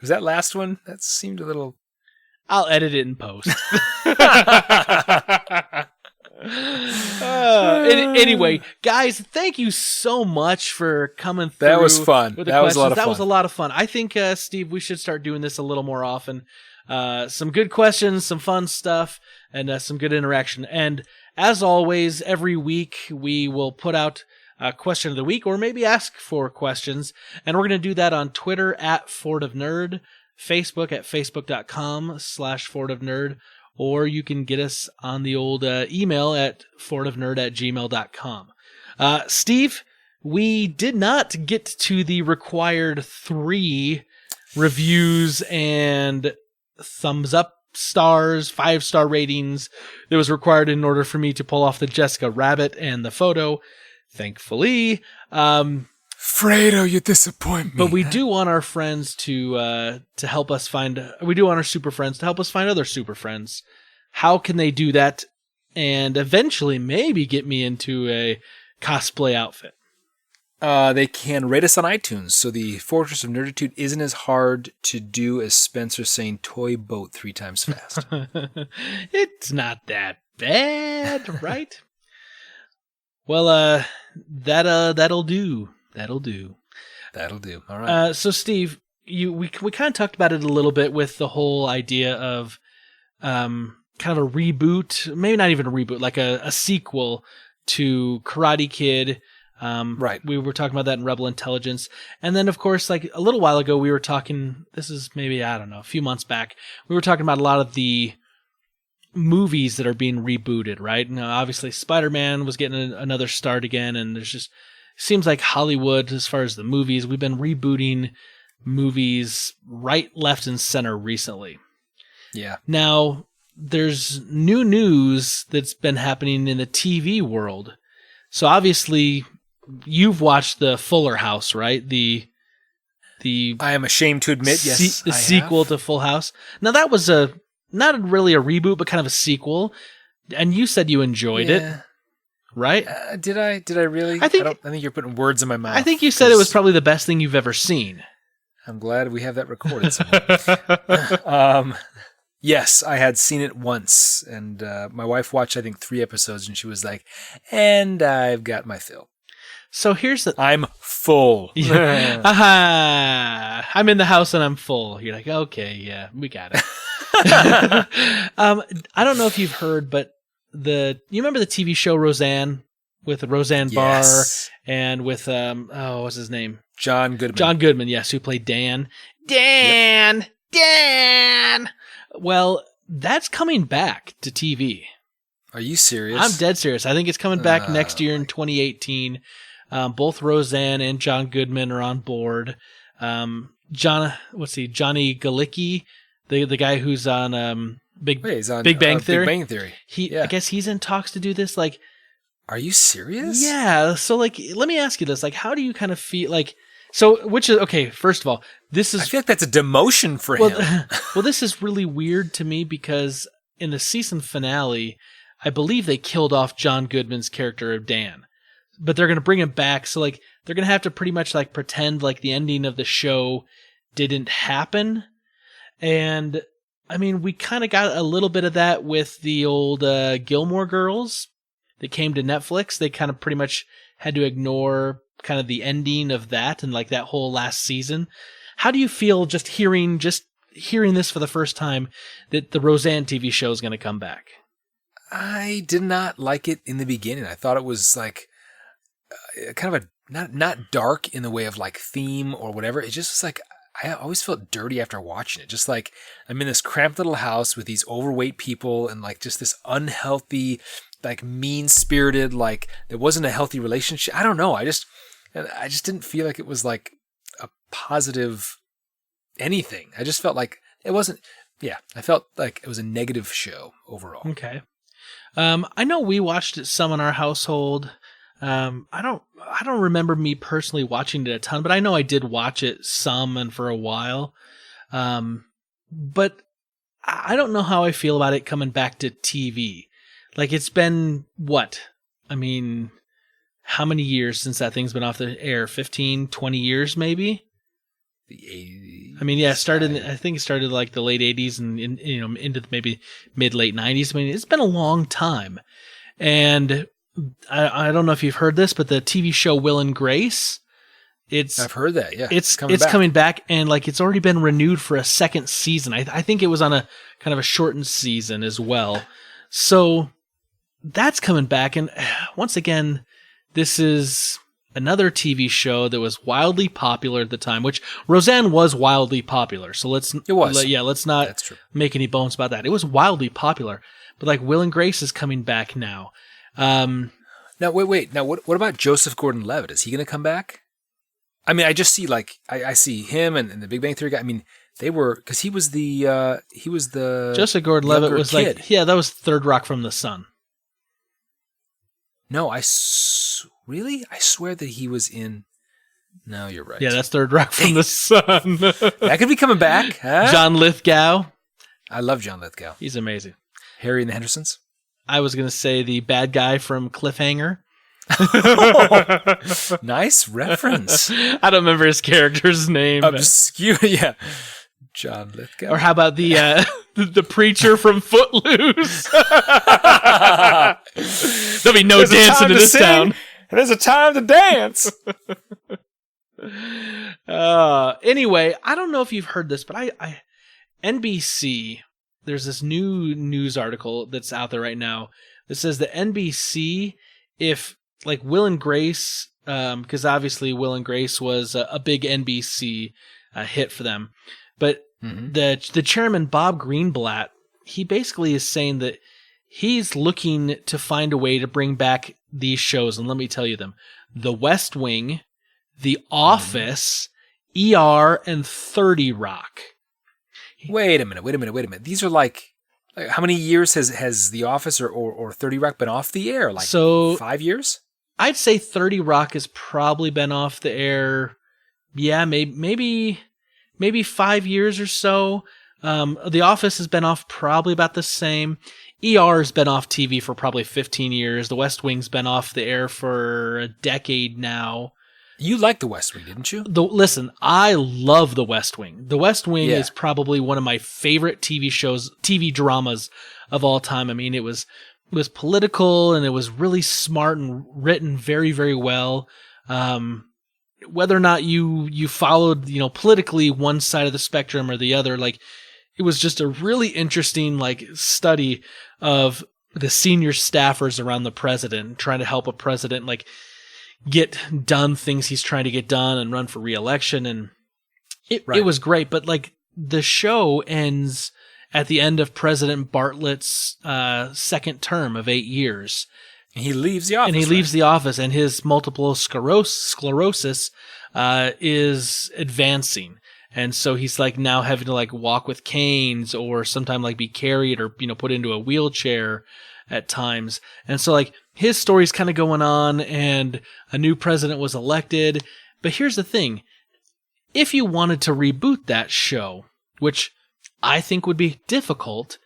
Was that last one? That seemed a little... I'll edit it in post. Anyway, guys, thank you so much for coming through. That was fun. That was a lot of fun. That was a lot of fun. I think, Steve, we should start doing this a little more often. Some good questions, some fun stuff, and some good interaction. And as always, every week we will put out a question of the week, or maybe ask for questions. And we're going to do that on Twitter at FortofNerd, Facebook at facebook.com/FortofNerd, or you can get us on the old email at fortofnerd@gmail.com. Steve, we did not get to the required 3 reviews and thumbs up stars, 5-star ratings that was required in order for me to pull off the Jessica Rabbit and the photo. Thankfully. Fredo, you disappoint me. But we do want our friends to help us find... We do want our super friends to help us find other super friends. How can they do that and eventually maybe get me into a cosplay outfit? They can rate us on iTunes, so the Fortress of Nerditude isn't as hard to do as Spencer saying toy boat 3 times fast. It's not that bad, right? Well, that'll do. That'll do. All right. So Steve, we kind of talked about it a little bit with the whole idea of kind of a reboot, maybe not even a reboot, like a sequel to Karate Kid. Right. We were talking about that in Rebel Intelligence. And then, of course, like a little while ago, we were talking, this is maybe, I don't know, a few months back, we were talking about a lot of the movies that are being rebooted, right? Now, obviously, Spider-Man was getting another start again, and there's just, seems like Hollywood, as far as the movies, we've been rebooting movies right, left, and center recently. Yeah. Now, there's new news that's been happening in the TV world. So obviously, you've watched the Fuller House, right? The I am ashamed to admit, yes, the sequel to Full House. Now that was not really a reboot, but kind of a sequel. And you said you enjoyed it, right? Did I really? I think you're putting words in my mouth. I think you said it was probably the best thing you've ever seen. I'm glad we have that recorded somewhere. Yes, I had seen it once, and my wife watched, I think, 3 episodes, and she was like, and I've got my fill. So here's the... I'm full. Aha! I'm in the house and I'm full. You're like, okay, yeah, we got it. I don't know if you've heard, but you remember the TV show Roseanne with Roseanne Barr and with, what's his name? John Goodman. John Goodman, yes, who played Dan. Dan! Well, that's coming back to TV. Are you serious? I'm dead serious. I think it's coming back next year in 2018. Both Roseanne and John Goodman are on board. Johnny Galecki, the guy who's on Big Bang Theory. Big Bang Theory. I guess he's in talks to do this. Like, are you serious? Yeah. So, like, let me ask you this: like, how do you kind of feel? Like, so which is okay? First of all, this is. I feel like that's a demotion for him. Well, this is really weird to me because in the season finale, I believe they killed off John Goodman's character of Dan. But they're going to bring him back. So, like, they're going to have to pretty much, like, pretend like the ending of the show didn't happen. And, I mean, we kind of got a little bit of that with the old Gilmore Girls that came to Netflix. They kind of pretty much had to ignore kind of the ending of that and, like, that whole last season. How do you feel just hearing this for the first time that the Roseanne TV show is going to come back? I did not like it in the beginning. I thought it was, like... kind of a not dark in the way of like theme or whatever. It just was like I always felt dirty after watching it. Just like I'm in this cramped little house with these overweight people and like just this unhealthy, like mean-spirited, like there wasn't a healthy relationship. I don't know. I just didn't feel like it was like a positive anything. I just felt like it wasn't. Yeah, I felt like it was a negative show overall. Okay. I know we watched it some in our household. I don't remember me personally watching it a ton, but I know I did watch it some and for a while. But I don't know how I feel about it coming back to TV. Like, it's been what? I mean, how many years since that thing's been off the air? 15, 20 years maybe? The 80s. I mean, yeah, I think it started like the late 80s and into maybe mid-late 90s. I mean, it's been a long time. And I don't know if you've heard this, but the TV show Will and Grace, I've heard that, yeah. It's coming back, and like it's already been renewed for a second season. I think it was on a kind of a shortened season as well. So that's coming back, and once again, this is another TV show that was wildly popular at the time, which Roseanne was wildly popular. So let's not make any bones about that. It was wildly popular, but like Will and Grace is coming back now. Now wait. Now what about Joseph Gordon-Levitt? Is he going to come back? I mean, I just see like I see him and the Big Bang Theory guy. I mean, they were because he was the Joseph Gordon-Levitt was kid. Like, yeah, that was Third Rock from the Sun. No, really? I swear that he was in. No, you're right. Yeah, that's Third Rock from the Sun. That could be coming back. Huh? John Lithgow. I love John Lithgow. He's amazing. Harry and the Hendersons. I was going to say the bad guy from Cliffhanger. Oh, nice reference. I don't remember his character's name. Obscure, yeah. John Lithgow. Or how about the the preacher from Footloose? There'll be no dancing in this town. There's a time to dance. Anyway, I don't know if you've heard this, but NBC, there's this new news article that's out there right now that says that NBC, if like Will and Grace, because obviously Will and Grace was a big NBC hit for them, but the chairman Bob Greenblatt, he basically is saying that he's looking to find a way to bring back these shows, and let me tell you them: The West Wing, The Office, ER, and 30 Rock. Wait a minute. These are like how many years has The Office or 30 Rock been off the air? Like 5 years? I'd say 30 Rock has probably been off the air. Yeah, maybe 5 years or so. The Office has been off probably about the same. ER has been off TV for probably 15 years. The West Wing's been off the air for a decade now. You liked The West Wing, didn't you? Listen, I love The West Wing. The West Wing is probably one of my favorite TV dramas of all time. I mean, it was political and it was really smart and written very, very well. Whether or not you followed, politically one side of the spectrum or the other, like it was just a really interesting like study of the senior staffers around the president, trying to help a president like get done things he's trying to get done and run for re-election. And it was great. But like the show ends at the end of President Bartlett's second term of 8 years. He leaves the office. And his multiple sclerosis is advancing. And so he's like now having to like walk with canes or sometimes like be carried or, put into a wheelchair at times. And so like his story's kind of going on and a new president was elected. But here's the thing. If you wanted to reboot that show, which I think would be difficult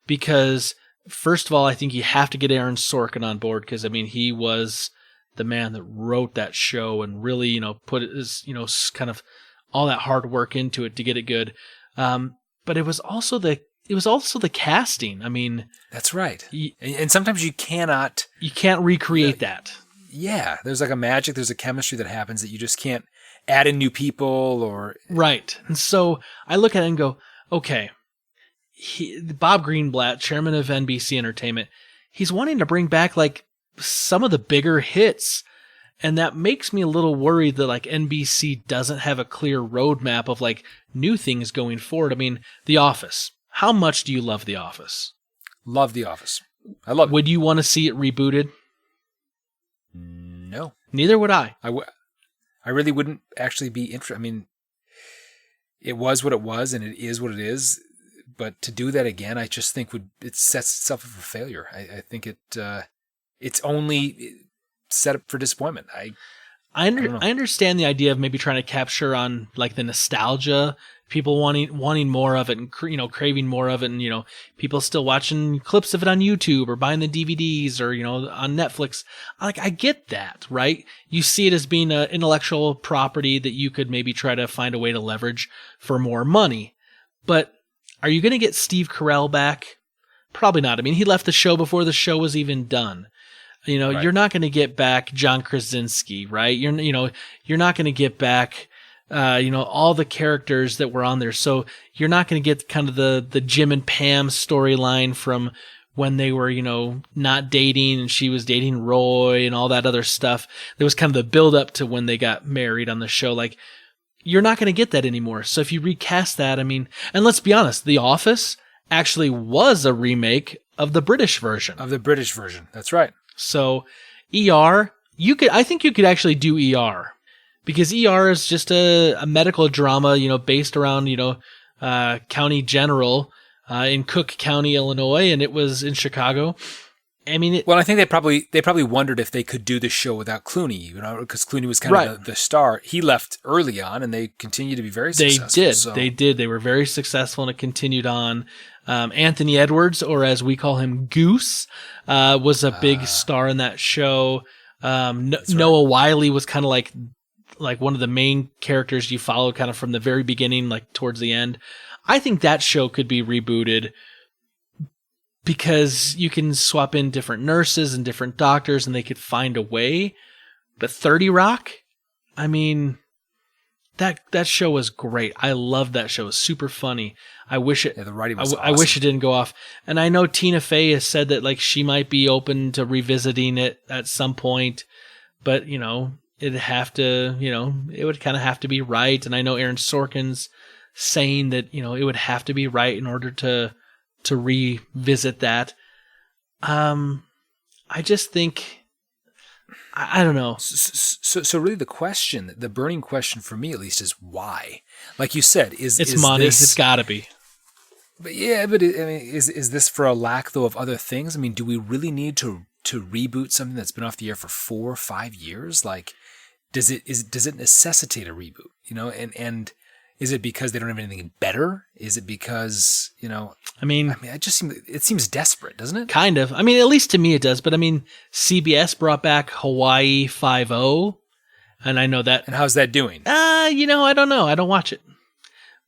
because first of all, I think you have to get Aaron Sorkin on board because, I mean, he was the man that wrote that show and really, put his, kind of all that hard work into it to get it good. But it was also the casting. I mean, that's right. And sometimes you can't recreate that. Yeah. There's like a magic, there's a chemistry that happens that you just can't add in new people or. Right. And so I look at it and go, okay, Bob Greenblatt, chairman of NBC Entertainment, he's wanting to bring back like some of the bigger hits. And that makes me a little worried that like NBC doesn't have a clear roadmap of like new things going forward. I mean, The Office. How much do you love The Office? Love The Office. I love it. Would you want to see it rebooted? No. Neither would I. I really wouldn't actually be interested. I mean, it was what it was and it is what it is. But to do that again, I just think it sets itself up for failure. I think it's only set up for disappointment. I understand the idea of maybe trying to capture on like the nostalgia, people wanting more of it and craving more of it, and people still watching clips of it on YouTube or buying the DVDs or on Netflix. Like I get that, right? You see it as being an intellectual property that you could maybe try to find a way to leverage for more money. But are you going to get Steve Carell back? Probably not. I mean, he left the show before the show was even done. Right. You're not going to get back John Krasinski, right? You're not going to get back, all the characters that were on there. So you're not going to get kind of the Jim and Pam storyline from when they were, not dating and she was dating Roy and all that other stuff. There was kind of the build up to when they got married on the show. Like, you're not going to get that anymore. So if you recast that, I mean, and let's be honest, The Office actually was a remake of the British version. That's right. So ER, I think you could actually do ER, because ER is just a medical drama, based around, County General, in Cook County, Illinois, and it was in Chicago. I mean, I think they probably wondered if they could do the show without Clooney, because Clooney was kind of the star. He left early on, and they continued to be very successful. They did. They were very successful, and it continued on. Anthony Edwards, or as we call him, Goose, was a big star in that show. Noah Wyle was kind of like one of the main characters you followed kind of from the very beginning, like towards the end. I think that show could be rebooted because you can swap in different nurses and different doctors and they could find a way. But 30 Rock, I mean, that show was great. I loved that show. It was super funny. I wish it. Yeah, the writing was awesome. I wish it didn't go off. And I know Tina Fey has said that like she might be open to revisiting it at some point, but it'd have to, it would kind of have to be right. And I know Aaron Sorkin's saying that it would have to be right in order to revisit that. I just think. I don't know. So really the burning question for me at least is why? Like you said, it's money. It's gotta be. But yeah, but is this for a lack though of other things? I mean, do we really need to reboot something that's been off the air for 4 or 5 years? Like, does it necessitate a reboot? And is it because they don't have anything better? Is it because it seems desperate, doesn't it? Kind of. I mean, at least to me it does. But I mean, CBS brought back Hawaii 5-0, and I know that. And how's that doing? I don't know. I don't watch it.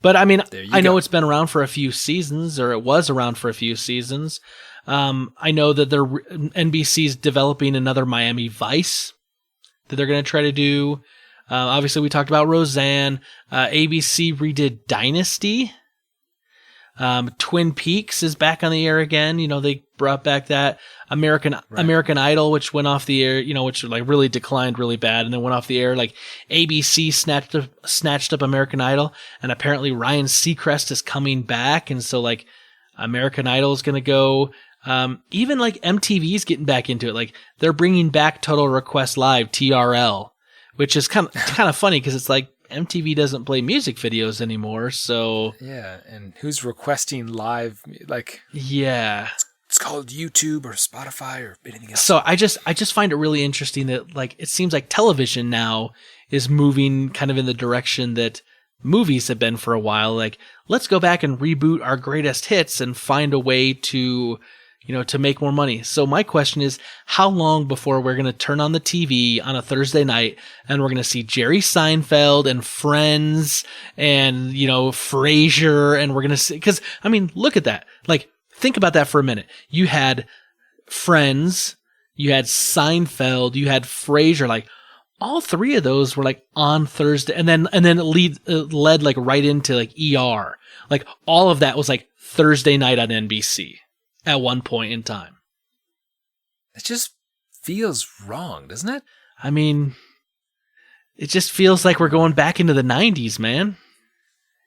But I mean, I know go. it's been around for a few seasons, or it was around for a few seasons. I know that NBC's developing another Miami Vice that they're going to try to do. Obviously, we talked about Roseanne. ABC redid Dynasty. Twin Peaks is back on the air again. They brought back that American Idol, which went off the air, which like really declined really bad and then went off the air. Like ABC snatched up American Idol, and apparently Ryan Seacrest is coming back. And so like American Idol is going to go. Even like MTV's getting back into it. Like they're bringing back Total Request Live, TRL, which is kind of funny because it's like MTV doesn't play music videos anymore. So yeah, and who's requesting live? Like yeah, it's called YouTube or Spotify or anything else. So I just find it really interesting that like it seems like television now is moving kind of in the direction that movies have been for a while. Like let's go back and reboot our greatest hits and find a way to to make more money. So my question is, how long before we're going to turn on the TV on a Thursday night and we're going to see Jerry Seinfeld and Friends and, Frasier, and we're going to see, because, I mean, look at that. Like, think about that for a minute. You had Friends, you had Seinfeld, you had Frasier, like, all three of those were like on Thursday, and then it led like right into like ER. Like all of that was like Thursday night on NBC. At one point in time. It just feels wrong, doesn't it? I mean, it just feels like we're going back into the 90s, man.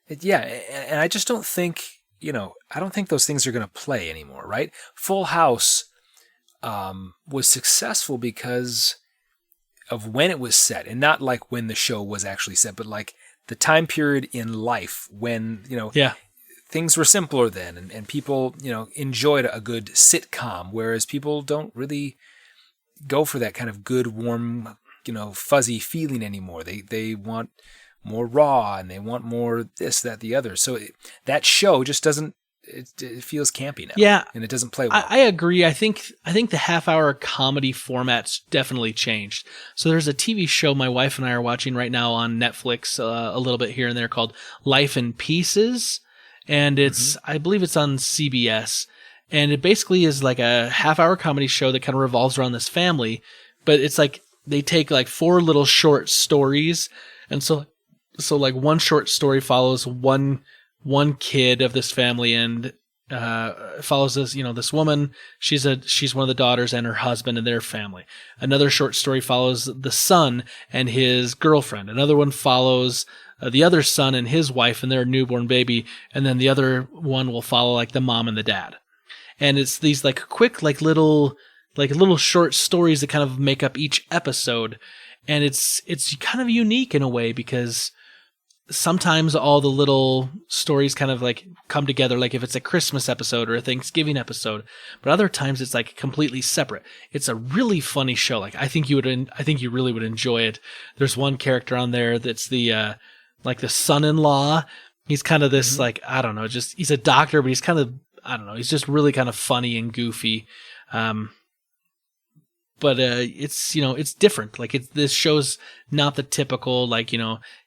And I just don't think, I don't think those things are going to play anymore, right? Full House was successful because of when it was set, and not like when the show was actually set, but like the time period in life when, things were simpler then, and people, enjoyed a good sitcom, whereas people don't really go for that kind of good, warm, fuzzy feeling anymore. They want more raw, and they want more this, that, the other. So that show just doesn't, it feels campy now. Yeah. And it doesn't play well. I agree. I think the half-hour comedy format's definitely changed. So there's a TV show my wife and I are watching right now on Netflix, a little bit here and there, called Life in Pieces. And it's, I believe it's on CBS. And it basically is like a half-hour comedy show that kind of revolves around this family. But it's like they take like 4 little short stories. And so like one short story follows one kid of this family, and follows this, this woman. She's one of the daughters, and her husband and their family. Another short story follows the son and his girlfriend. Another one follows the other son and his wife and their newborn baby. And then the other one will follow like the mom and the dad. And it's these like quick, like little short stories that kind of make up each episode. And it's kind of unique in a way, because sometimes all the little stories kind of like come together, like if it's a Christmas episode or a Thanksgiving episode, but other times it's like completely separate. It's a really funny show. Like I think you really would enjoy it. There's one character on there that's the like the son-in-law. He's kind of this like, I don't know, just he's a doctor, but he's kind of, I don't know, he's just really kind of funny and goofy. But it's, it's different. Like this show's not the typical, like,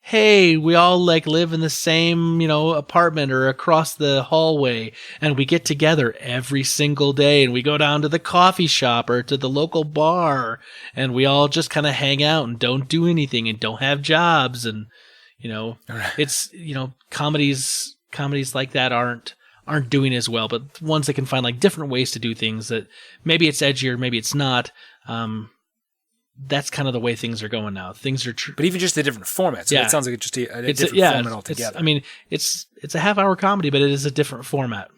hey, we all like live in the same, apartment or across the hallway, and we get together every single day, and we go down to the coffee shop or to the local bar, and we all just kind of hang out and don't do anything and don't have jobs. And, it's, comedies like that aren't doing as well, but ones that can find like different ways to do things that maybe it's edgier, maybe it's not. That's kind of the way things are going now. Things are but even just a different format. So it sounds like it's just a different format altogether. It's a half-hour comedy, but it is a different format.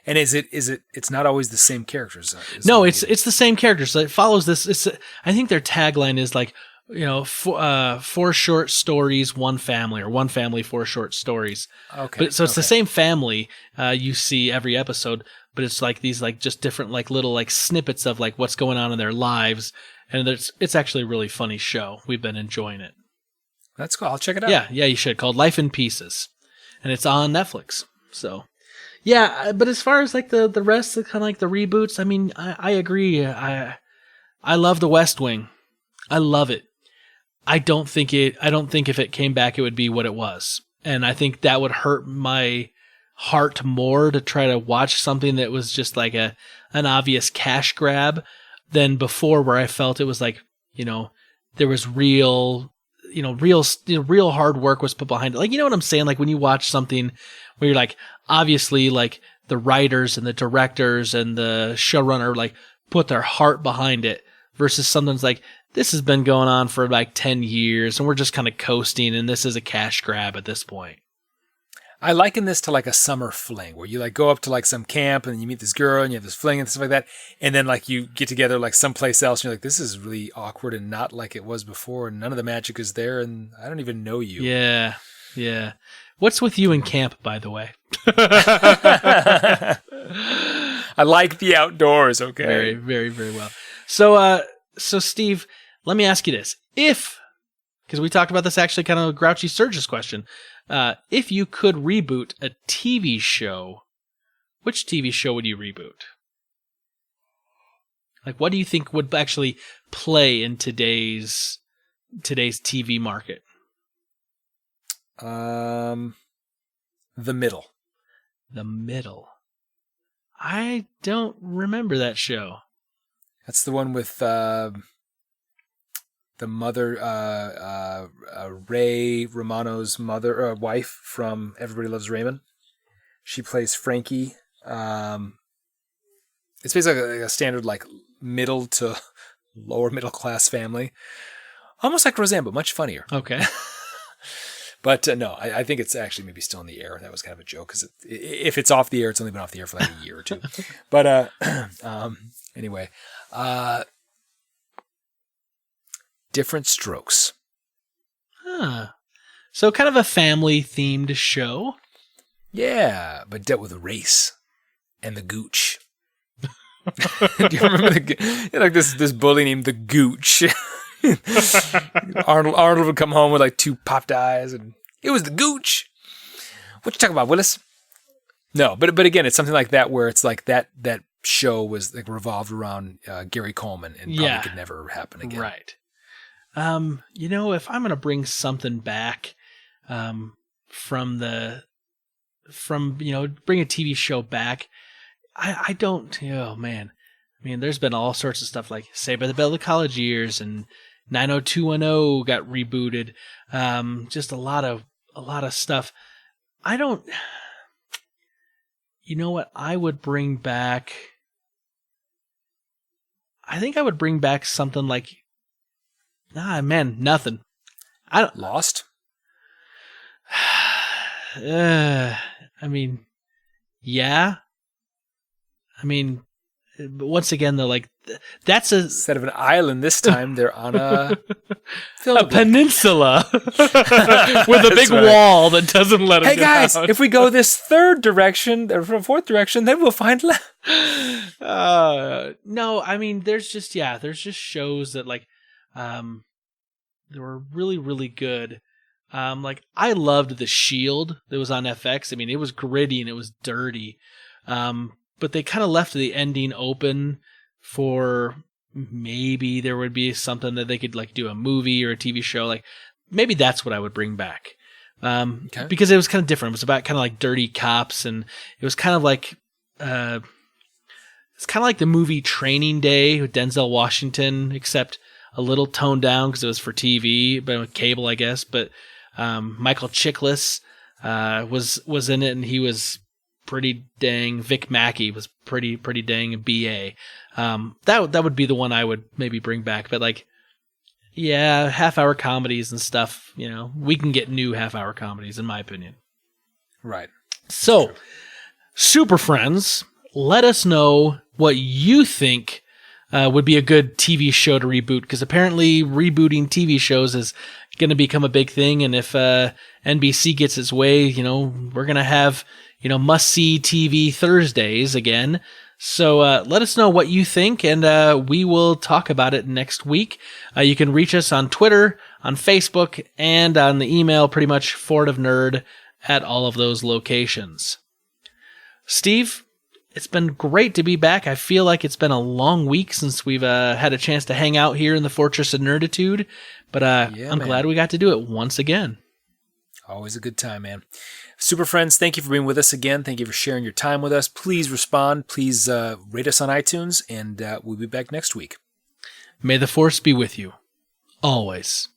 And it's not always the same characters? No, it's the same characters. So it follows this. I think their tagline is like, 4 short stories, one family, or one family, 4 short stories. Okay. But so it's the same family you see every episode, but it's like these like just different like little like snippets of like what's going on in their lives, and it's actually a really funny show. We've been enjoying it. That's cool. I'll check it out. Yeah, you should. Called Life in Pieces, and it's on Netflix. So, yeah. But as far as like the rest of kind of like the reboots, I mean, I agree. I love The West Wing. I love it. I don't think if it came back, it would be what it was. And I think that would hurt my heart more to try to watch something that was just like an obvious cash grab than before, where I felt it was like, there was real hard work was put behind it. Like, you know what I'm saying? Like when you watch something where you're like, obviously like the writers and the directors and the showrunner like put their heart behind it, versus something's like, this has been going on for like 10 years and we're just kind of coasting, and this is a cash grab at this point. I liken this to like a summer fling, where you like go up to like some camp and you meet this girl and you have this fling and stuff like that. And then like you get together like someplace else and you're like, this is really awkward and not like it was before. And none of the magic is there. And I don't even know you. Yeah. Yeah. What's with you in camp, by the way? I like the outdoors. Okay. Very, very, very well. So Steve, let me ask you this. Because we talked about this actually kind of Grouchy Surge's question. If you could reboot a TV show, which TV show would you reboot? Like, what do you think would actually play in today's TV market? The Middle. The Middle. I don't remember that show. That's the one with the mother, Ray Romano's wife from Everybody Loves Raymond. She plays Frankie. It's basically like a standard like middle to lower middle class family. Almost like Roseanne, but much funnier. Okay. But no, I think it's actually maybe still in the air. That was kind of a joke because if it's off the air, it's only been off the air for like a year or two. But anyway, Different Strokes. Huh. So kind of a family-themed show. Yeah, but dealt with race and the gooch. Do you remember like this bully named the Gooch? Arnold would come home with like 2 popped eyes, and it was the Gooch. What you talking about, Willis? No, but again, it's something like that where it's like that show was like revolved around Gary Coleman, and probably could never happen again. Right. If I'm gonna bring something back, bring a TV show back, I don't. Oh man, I mean, there's been all sorts of stuff like Saved by the Bell of the College Years and 90210 got rebooted. Just a lot of stuff. I don't. You know what? I would bring back. I think I would bring back something like. Nothing. I don't. Lost. I mean, yeah. I mean, but once again, though, like that's instead of an island this time, they're on a peninsula with a big wall that doesn't let them. Hey guys, if we go this third direction or fourth direction, then we'll find land. No, I mean, there's just shows that like, they were really, really good. Like I loved The Shield that was on FX. I mean, it was gritty and it was dirty. But they kind of left the ending open for maybe there would be something that they could like do a movie or a TV show. Like maybe that's what I would bring back. Because it was kind of different. It was about kind of like dirty cops, and it was kind of like, it's kind of like the movie Training Day with Denzel Washington, except a little toned down because it was for TV, but with cable, I guess. But Michael Chiklis was in it, and he was pretty dang. Vic Mackey was pretty dang a BA. That would be the one I would maybe bring back. But like, yeah, half-hour comedies and stuff. We can get new half-hour comedies, in my opinion. Right. So, Super Friends, let us know what you think would be a good TV show to reboot, because apparently rebooting TV shows is going to become a big thing. And if NBC gets its way, we're going to have must-see TV Thursdays again. So let us know what you think, and we will talk about it next week. You can reach us on Twitter, on Facebook, and on the email, pretty much FordofNerd at all of those locations. Steve, it's been great to be back. I feel like it's been a long week since we've had a chance to hang out here in the Fortress of Nerditude, but I'm glad we got to do it once again. Always a good time, man. Super Friends, thank you for being with us again. Thank you for sharing your time with us. Please respond. Please rate us on iTunes, and we'll be back next week. May the Force be with you. Always.